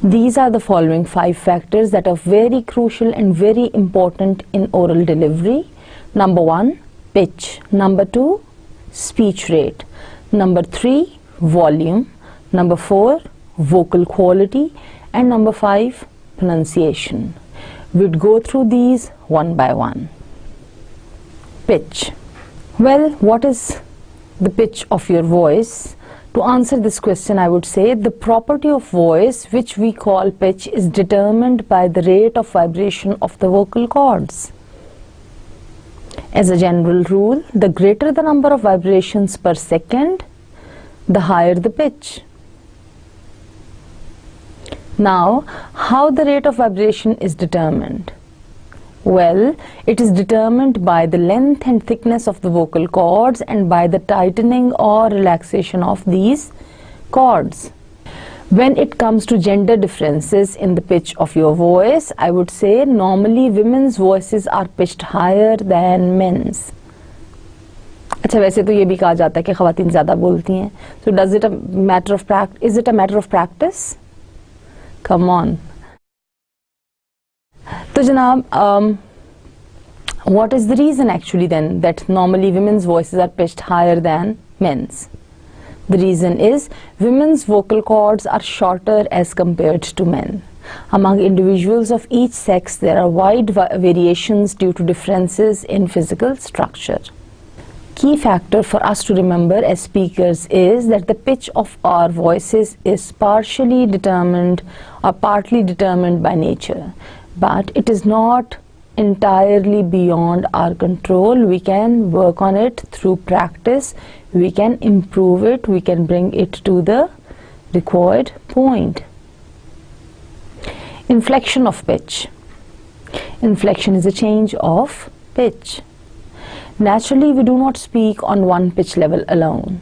These are the following 5 factors that are very crucial and very important in oral delivery. Number 1, pitch. Number 2, speech rate. Number 3, volume. Number 4, vocal quality. And number 5, pronunciation. We'd go through these one by one. Pitch. Well, what is the pitch of your voice? To answer this question, I would say the property of voice, which we call pitch, is determined by the rate of vibration of the vocal cords. As a general rule, the greater the number of vibrations per second, the higher the pitch. Now, how the rate of vibration is determined? Well, it is determined by the length and thickness of the vocal cords and by the tightening or relaxation of these cords. When it comes to gender differences in the pitch of your voice, I would say normally women's voices are pitched higher than men's. अच्छा, वैसे तो ये भी कहा जाता है कि ख़वातीन ज़्यादा बोलती हैं. So does it a matter of practice? Is it a matter of practice? Come on. तो जनाब, what is the reason actually then that normally women's voices are pitched higher than men's? The reason is women's vocal cords are shorter as compared to men. Among individuals of each sex, there are wide variations due to differences in physical structure. Key factor for us to remember as speakers is that the pitch of our voices is partially determined or partly determined by nature, but it is not entirely beyond our control. We can work on it through practice, we can improve it, we can bring it to the required point. Inflection of pitch. Inflection is a change of pitch. Naturally, we do not speak on one pitch level alone.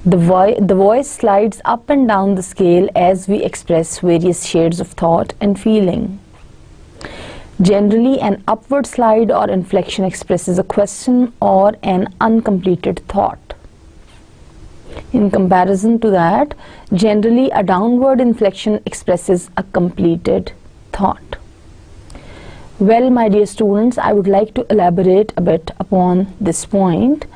The voice slides up and down the scale as we express various shades of thought and feeling. Generally, an upward slide or inflection expresses a question or an uncompleted thought. In comparison to that, generally a downward inflection expresses a completed thought. Well, my dear students, I would like to elaborate a bit upon this point,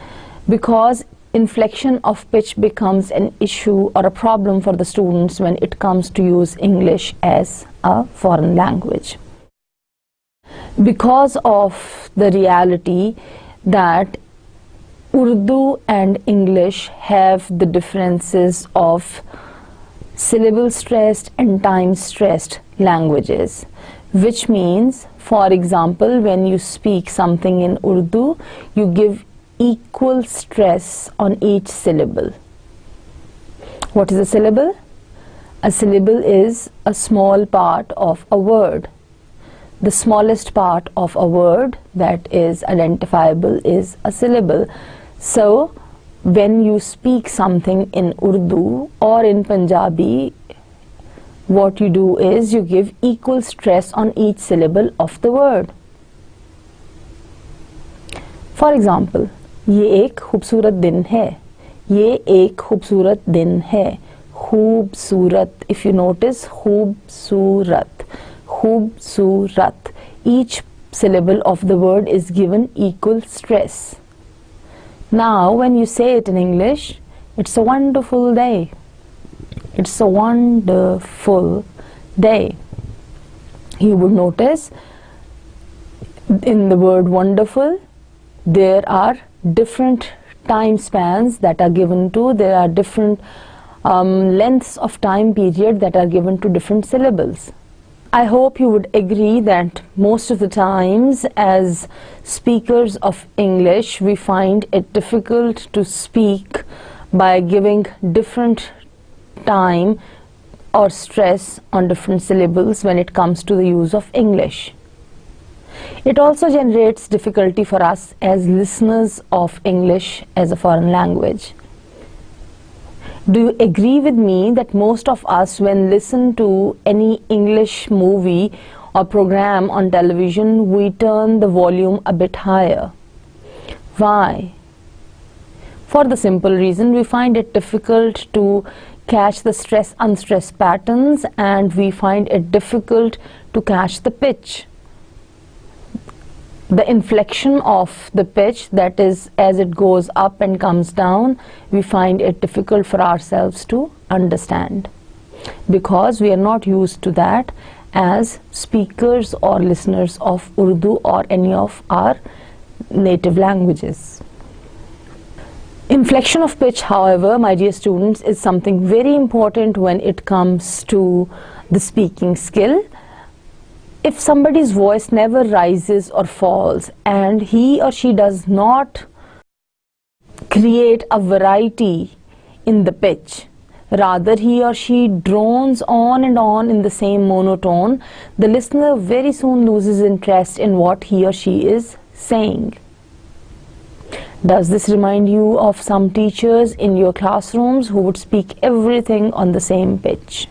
because inflection of pitch becomes an issue or a problem for the students when it comes to use English as a foreign language. Because of the reality that Urdu and English have the differences of syllable stressed and time stressed languages, which means, for example, when you speak something in Urdu, you give equal stress on each syllable. What is a syllable? A syllable is a small part of a word. The smallest part of a word that is identifiable is a syllable. So, when you speak something in Urdu or in Punjabi, what you do is you give equal stress on each syllable of the word. For example, ये एक खूबसूरत दिन है. ये एक खूबसूरत दिन है. खूबसूरत. If you notice, खूबसूरत. खूबसूरत. Each syllable of the word is given equal stress. Now, when you say it in English, it's a wonderful day. It's a wonderful day. You would notice in the word wonderful, there are different time spans that are given to, there are different lengths of time period that are given to different syllables. I hope you would agree that most of the times as speakers of English, we find it difficult to speak by giving different time or stress on different syllables when it comes to the use of English. It also generates difficulty for us as listeners of English as a foreign language. Do you agree with me that most of us, when listen to any English movie or program on television, we turn the volume a bit higher? Why? For the simple reason, we find it difficult to catch the stress-unstress patterns, and we find it difficult to catch the pitch. The inflection of the pitch, that is, as it goes up and comes down, we find it difficult for ourselves to understand, because we are not used to that as speakers or listeners of Urdu or any of our native languages. Inflection of pitch, however, my dear students, is something very important when it comes to the speaking skill. If somebody's voice never rises or falls and he or she does not create a variety in the pitch, rather he or she drones on and on in the same monotone, the listener very soon loses interest in what he or she is saying. Does this remind you of some teachers in your classrooms who would speak everything on the same pitch?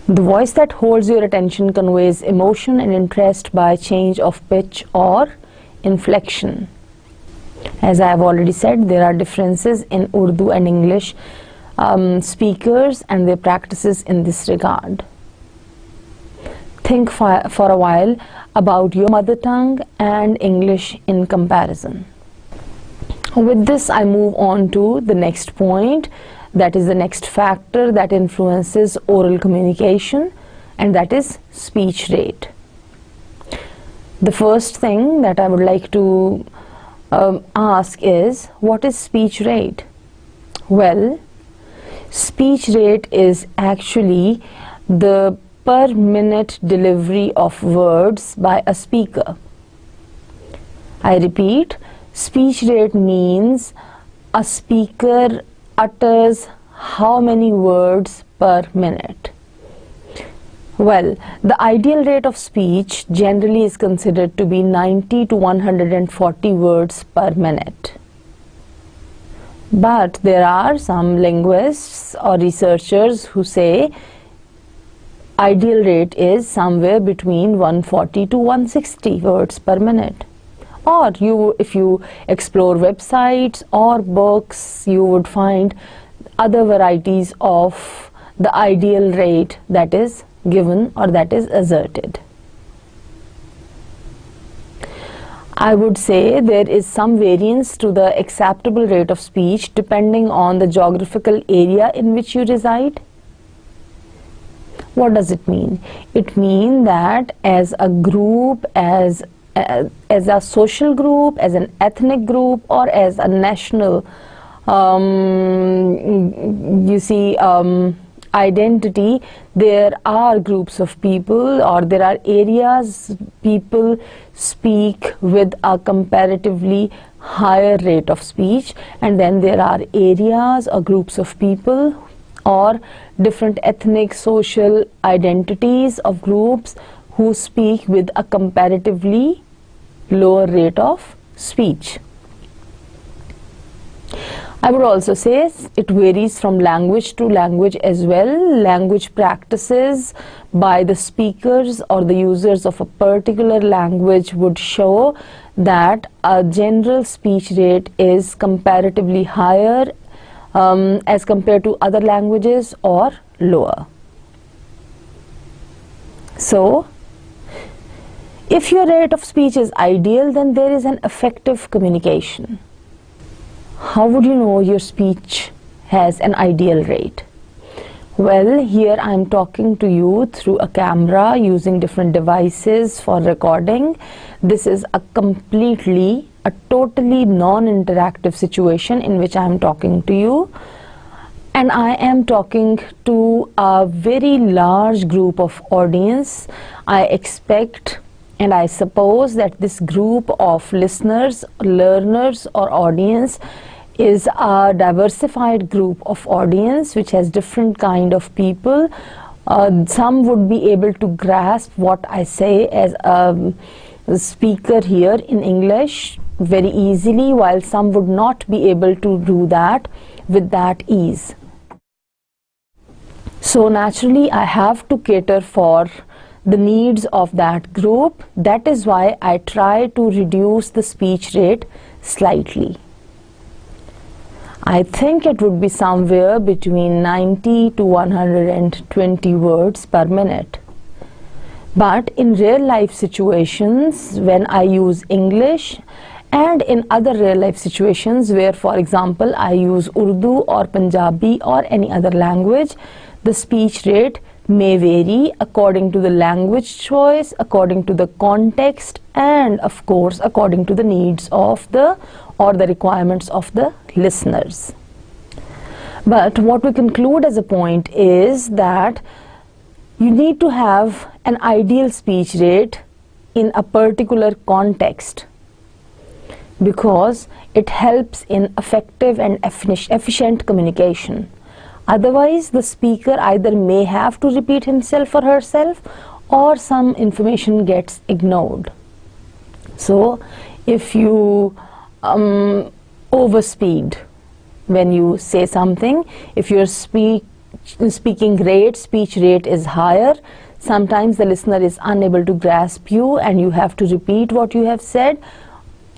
The voice that holds your attention conveys emotion and interest by change of pitch or inflection. As I have already said, there are differences in Urdu and English speakers and their practices in this regard. Think for a while about your mother tongue and English in comparison. With this, I move on to the next point. That is the next factor that influences oral communication, and that is speech rate. The first thing that I would like to ask is, what is speech rate? Well, speech rate is actually the per minute delivery of words by a speaker. I repeat, speech rate means a speaker utters how many words per minute? Well, the ideal rate of speech generally is considered to be 90 to 140 words per minute. But there are some linguists or researchers who say ideal rate is somewhere between 140 to 160 words per minute. Or if you explore websites or books, you would find other varieties of the ideal rate that is given or that is asserted. I would say there is some variance to the acceptable rate of speech depending on the geographical area in which you reside. What does it mean? It means that as a group, as a social group, as an ethnic group, or as a national identity, there are groups of people or there are areas people speak with a comparatively higher rate of speech, and then there are areas or groups of people or different ethnic social identities of groups who speak with a comparatively lower rate of speech. I would also say it varies from language to language as well. Language practices by the speakers or the users of a particular language would show that a general speech rate is comparatively higher as compared to other languages or lower. So, if your rate of speech is ideal, then there is an effective communication. How would you know your speech has an ideal rate? Well, here I am talking to you through a camera using different devices for recording. This is a totally non-interactive situation in which I am talking to you. And I am talking to a very large group of audience. I expect and I suppose that this group of listeners, learners or audience is a diversified group of audience which has different kind of people. Some would be able to grasp what I say as a speaker here in English very easily, while some would not be able to do that with that ease. So naturally I have to cater for the needs of that group. That is why I try to reduce the speech rate slightly. I think it would be somewhere between 90 to 120 words per minute. But in real life situations, when I use English, and in other real life situations where, for example, I use Urdu or Punjabi or any other language, the speech rate may vary according to the language choice, according to the context, and of course according to the needs of the requirements of the listeners. But what we conclude as a point is that you need to have an ideal speech rate in a particular context, because it helps in effective and efficient communication. Otherwise, the speaker either may have to repeat himself or herself, or some information gets ignored. So, if you overspeed when you say something, if your speech rate is higher, sometimes the listener is unable to grasp you and you have to repeat what you have said.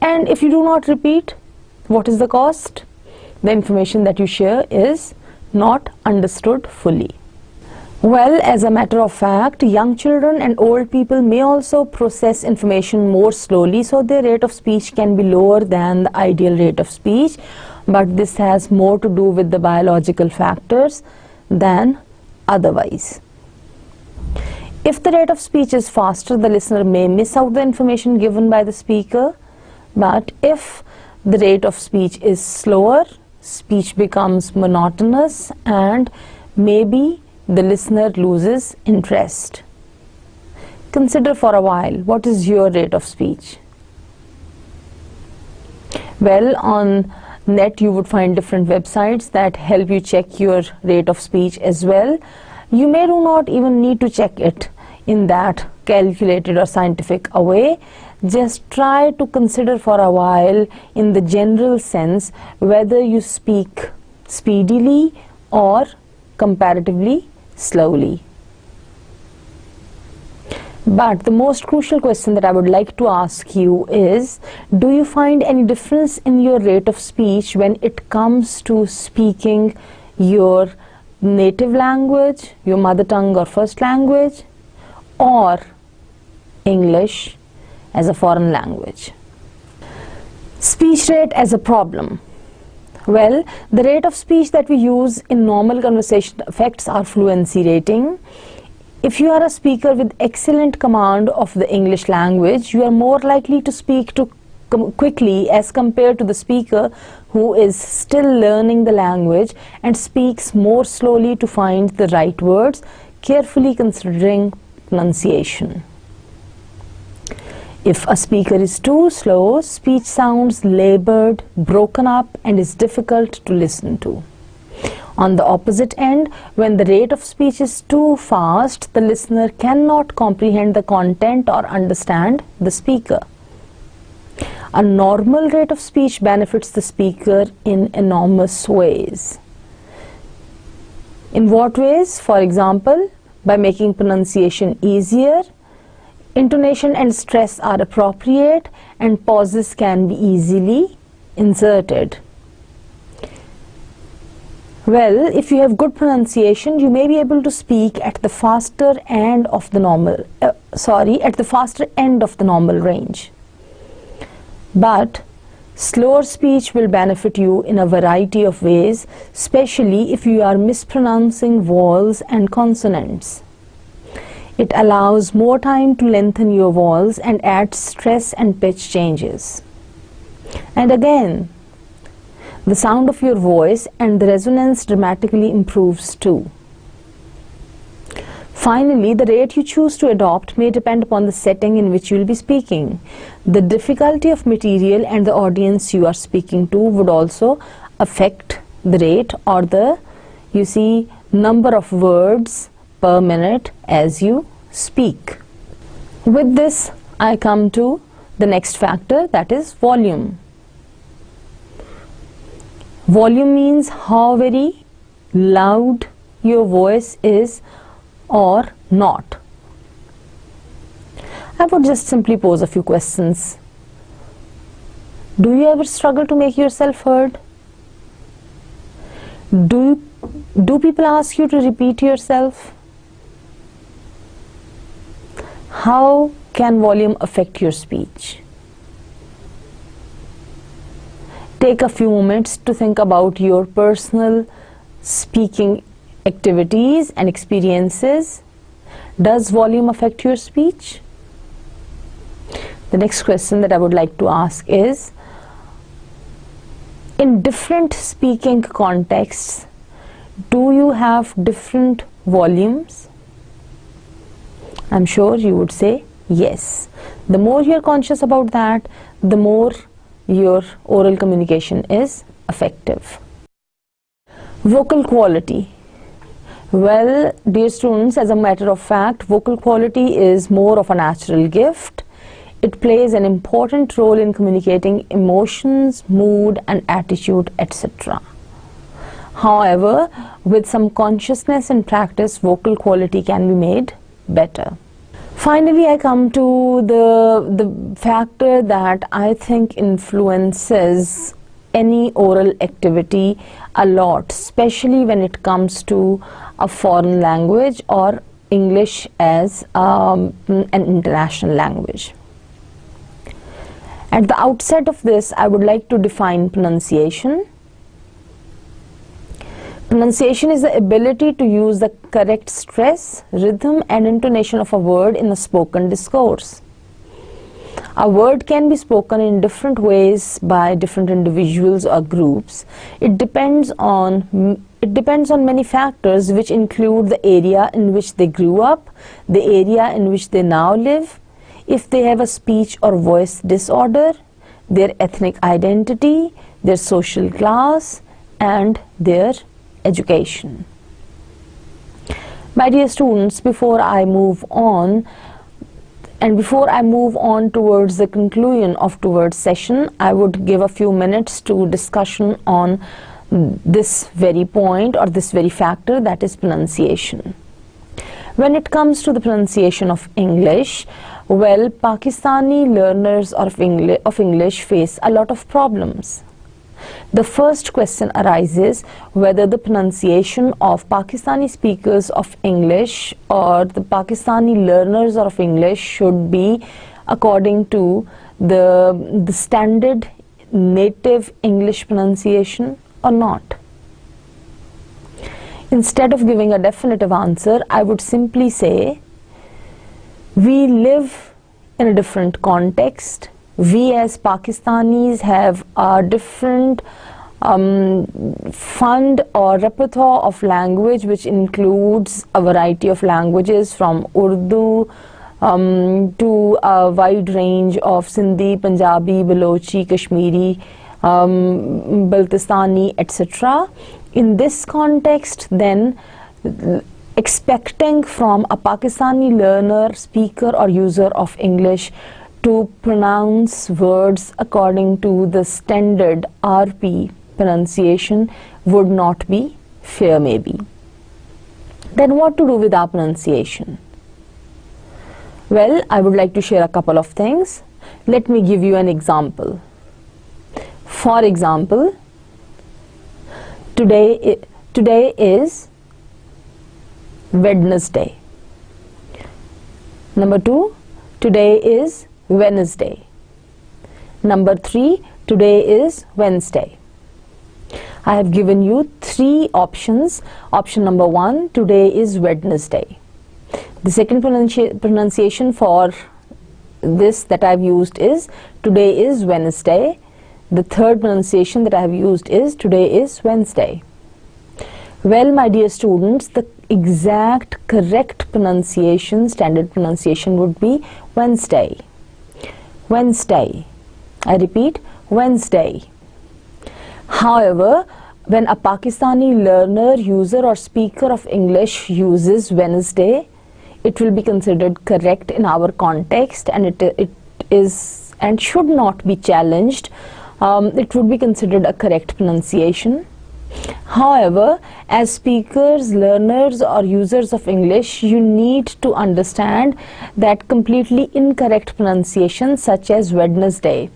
And if you do not repeat, what is the cost? The information that you share is not understood fully. Well, as a matter of fact, young children and old people may also process information more slowly, so their rate of speech can be lower than the ideal rate of speech, but this has more to do with the biological factors than otherwise. If the rate of speech is faster, the listener may miss out the information given by the speaker, but if the rate of speech is slower, speech becomes monotonous and maybe the listener loses interest. Consider for a while, what is your rate of speech? Well, on net you would find different websites that help you check your rate of speech as well. You may do not even need to check it in that calculated or scientific a way. Just try to consider for a while in the general sense whether you speak speedily or comparatively slowly. But the most crucial question that I would like to ask you is, do you find any difference in your rate of speech when it comes to speaking your native language, your mother tongue or first language, or English as a foreign language? Speech rate as a problem. Well, the rate of speech that we use in normal conversation affects our fluency rating. If you are a speaker with excellent command of the English language, you are more likely to speak quickly as compared to the speaker who is still learning the language and speaks more slowly to find the right words, carefully considering pronunciation. If a speaker is too slow, speech sounds labored, broken up, and is difficult to listen to. On the opposite end, when the rate of speech is too fast, the listener cannot comprehend the content or understand the speaker. A normal rate of speech benefits the speaker in enormous ways. In what ways? For example, by making pronunciation easier, intonation and stress are appropriate, and pauses can be easily inserted. Well, if you have good pronunciation, you may be able to speak at the faster end of the normal range. But slower speech will benefit you in a variety of ways, especially if you are mispronouncing vowels and consonants. It allows more time to lengthen your vowels and adds stress and pitch changes. And again, the sound of your voice and the resonance dramatically improves too. Finally, the rate you choose to adopt may depend upon the setting in which you will be speaking. The difficulty of material and the audience you are speaking to would also affect the rate or the, number of words per minute as you speak. With this, I come to the next factor, that is volume. Volume means how very loud your voice is or not. I would just simply pose a few questions. Do you ever struggle to make yourself heard? Do people ask you to repeat yourself? How can volume affect your speech? Take a few moments to think about your personal speaking activities and experiences. Does volume affect your speech? The next question that I would like to ask is, in different speaking contexts, do you have different volumes? I'm sure you would say yes. The more you're conscious about that, the more your oral communication is effective. Vocal quality. Well, dear students, as a matter of fact, vocal quality is more of a natural gift. It plays an important role in communicating emotions, mood, and attitude, etc. However, with some consciousness and practice, vocal quality can be made better. Finally, I come to the factor that I think influences any oral activity a lot, especially when it comes to a foreign language or English as an international language. At the outset of this, I would like to define pronunciation. Pronunciation is the ability to use the correct stress, rhythm, and intonation of a word in a spoken discourse. A word can be spoken in different ways by different individuals or groups. It depends on many factors, which include the area in which they grew up, the area in which they now live, if they have a speech or voice disorder, their ethnic identity, their social class, and their education. My dear students, before I move on towards the conclusion of today's session, I would give a few minutes to discussion on this very point or this very factor, that is pronunciation. When it comes to the pronunciation of English, well, Pakistani learners of English face a lot of problems. The first question arises whether the pronunciation of Pakistani speakers of English or the Pakistani learners of English should be according to the standard native English pronunciation or not. Instead of giving a definitive answer, I would simply say we live in a different context. We as Pakistanis have a different fund or repertoire of language, which includes a variety of languages from Urdu to a wide range of Sindhi, Punjabi, Balochi, Kashmiri, Baltistani, etc. In this context, then, expecting from a Pakistani learner, speaker or user of English to pronounce words according to the standard RP pronunciation would not be fair, maybe. Then what to do with our pronunciation? Well, I would like to share a couple of things. Let me give you an example. For example, today is Wednesday. Number 2, today is Wednesday. Number 3, today is Wednesday. I have given you 3 options. Option number 1, today is Wednesday. The second pronunciation for this that I have used is today is Wednesday. The third pronunciation that I have used is today is Wednesday. Well, my dear students, the exact correct pronunciation, standard pronunciation would be Wednesday. Wednesday. I repeat, Wednesday. However, when a Pakistani learner, user or speaker of English uses Wednesday, it will be considered correct in our context, and it is and should not be challenged. It would be considered a correct pronunciation. However, as speakers, learners or users of English, you need to understand that completely incorrect pronunciation such as Wednesday,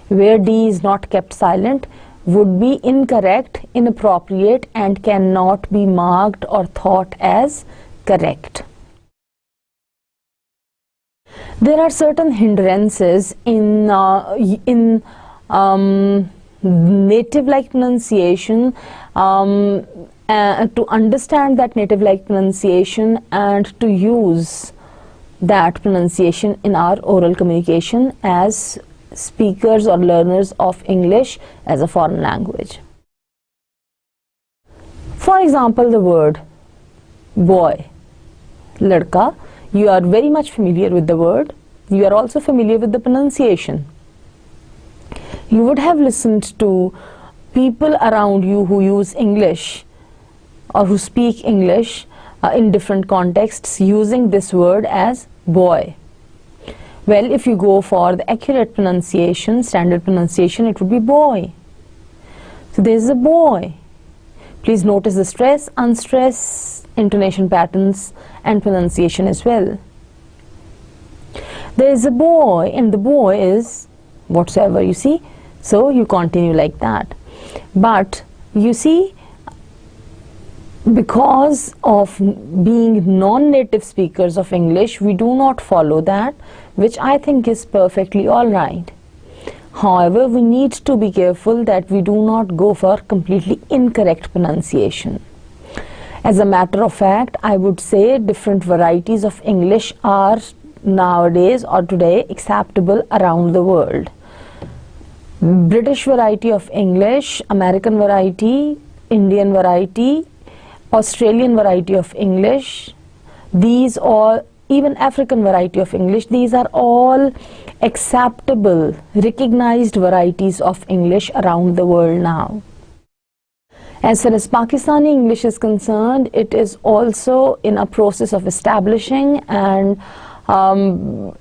where D is not kept silent, would be incorrect, inappropriate and cannot be marked or thought as correct. There are certain hindrances in native-like pronunciation. To understand that native-like pronunciation and to use that pronunciation in our oral communication as speakers or learners of English as a foreign language. For example, the word boy, ladka, you are very much familiar with the word. You are also familiar with the pronunciation. You would have listened to people around you who use English or who speak English in different contexts using this word as boy. Well, if you go for the accurate pronunciation, standard pronunciation, it would be boy. So there is a boy. Please notice the stress, unstress, intonation patterns and pronunciation as well. There is a boy, and the boy is whatsoever, you see. So you continue like that. But you see, because of being non-native speakers of English, we do not follow that, which I think is perfectly all right. However, we need to be careful that we do not go for completely incorrect pronunciation. As a matter of fact, I would say different varieties of English are nowadays or today acceptable around the world. British variety of English, American variety, Indian variety, Australian variety of English, these all even African variety of English. These are all acceptable, recognized varieties of English around the world now. As far as Pakistani English is concerned, it is also in a process of establishing, and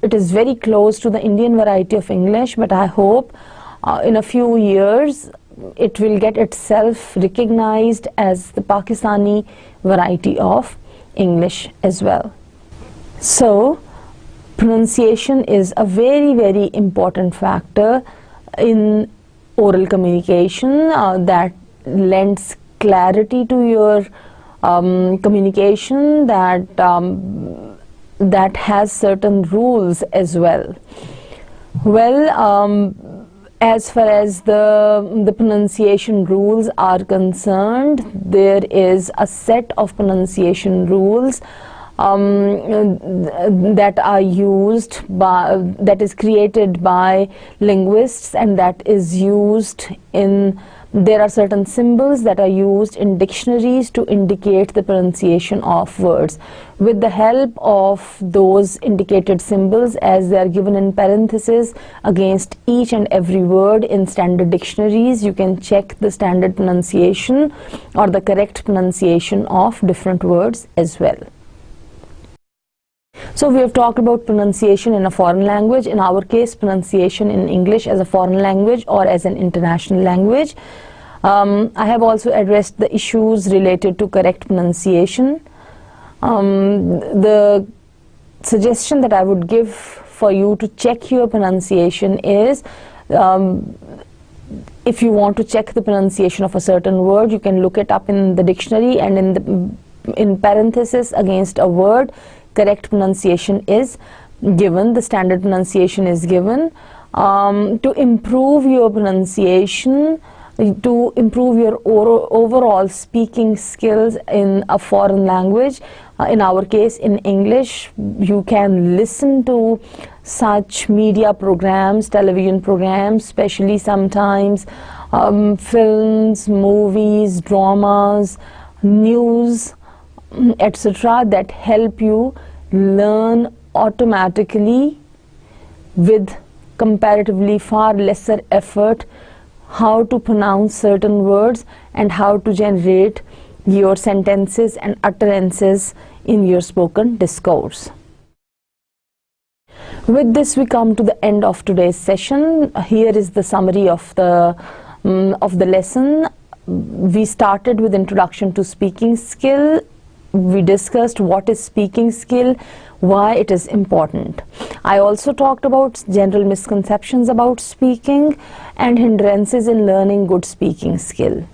it is very close to the Indian variety of English, but I hope in a few years it will get itself recognized as the Pakistani variety of English as well. So, pronunciation is a very, very important factor in oral communication that lends clarity to your communication, that has certain rules as well. Well, as far as the pronunciation rules are concerned, there is a set of pronunciation rules that are used by, that is created by linguists, and that is used in, there are certain symbols that are used in dictionaries to indicate the pronunciation of words. With the help of those indicated symbols, as they are given in parentheses against each and every word in standard dictionaries, you can check the standard pronunciation or the correct pronunciation of different words as well. So we have talked about pronunciation in a foreign language, in our case pronunciation in English as a foreign language or as an international language. I have also addressed the issues related to correct pronunciation. The suggestion that I would give for you to check your pronunciation is, if you want to check the pronunciation of a certain word, you can look it up in the dictionary, and in parentheses against a word, correct pronunciation is given, the standard pronunciation is given. To improve your pronunciation, to improve your overall speaking skills in a foreign language, in our case in English, you can listen to such media programs, television programs, especially sometimes films, movies, dramas, news, etc., that help you learn automatically with comparatively far lesser effort how to pronounce certain words and how to generate your sentences and utterances in your spoken discourse. With this, we come to the end of today's session. Here is the summary of the lesson. We started with introduction to speaking skill. We discussed what is speaking skill, why it is important. I also talked about general misconceptions about speaking and hindrances in learning good speaking skill.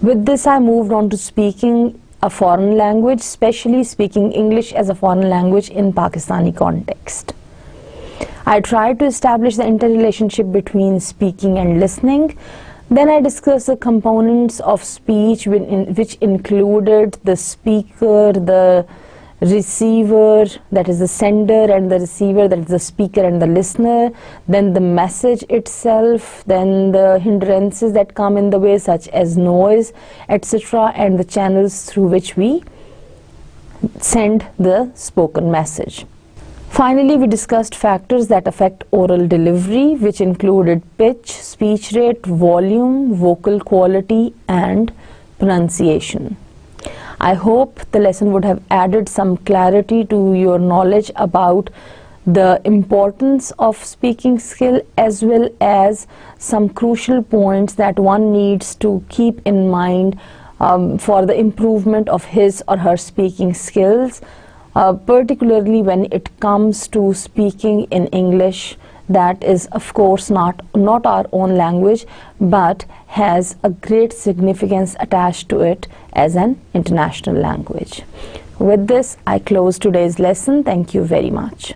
With this, I moved on to speaking a foreign language, especially speaking English as a foreign language in Pakistani context. I tried to establish the interrelationship between speaking and listening. Then I discussed the components of speech, which included the speaker, the receiver, that is the sender, and the receiver, that is the speaker and the listener, then the message itself, then the hindrances that come in the way, such as noise, etc., and the channels through which we send the spoken message. Finally, we discussed factors that affect oral delivery, which included pitch, speech rate, volume, vocal quality, and pronunciation. I hope the lesson would have added some clarity to your knowledge about the importance of speaking skill, as well as some crucial points that one needs to keep in mind for the improvement of his or her speaking skills. Particularly when it comes to speaking in English, that is of course not our own language, but has a great significance attached to it as an international language. With this, I close today's lesson. Thank you very much.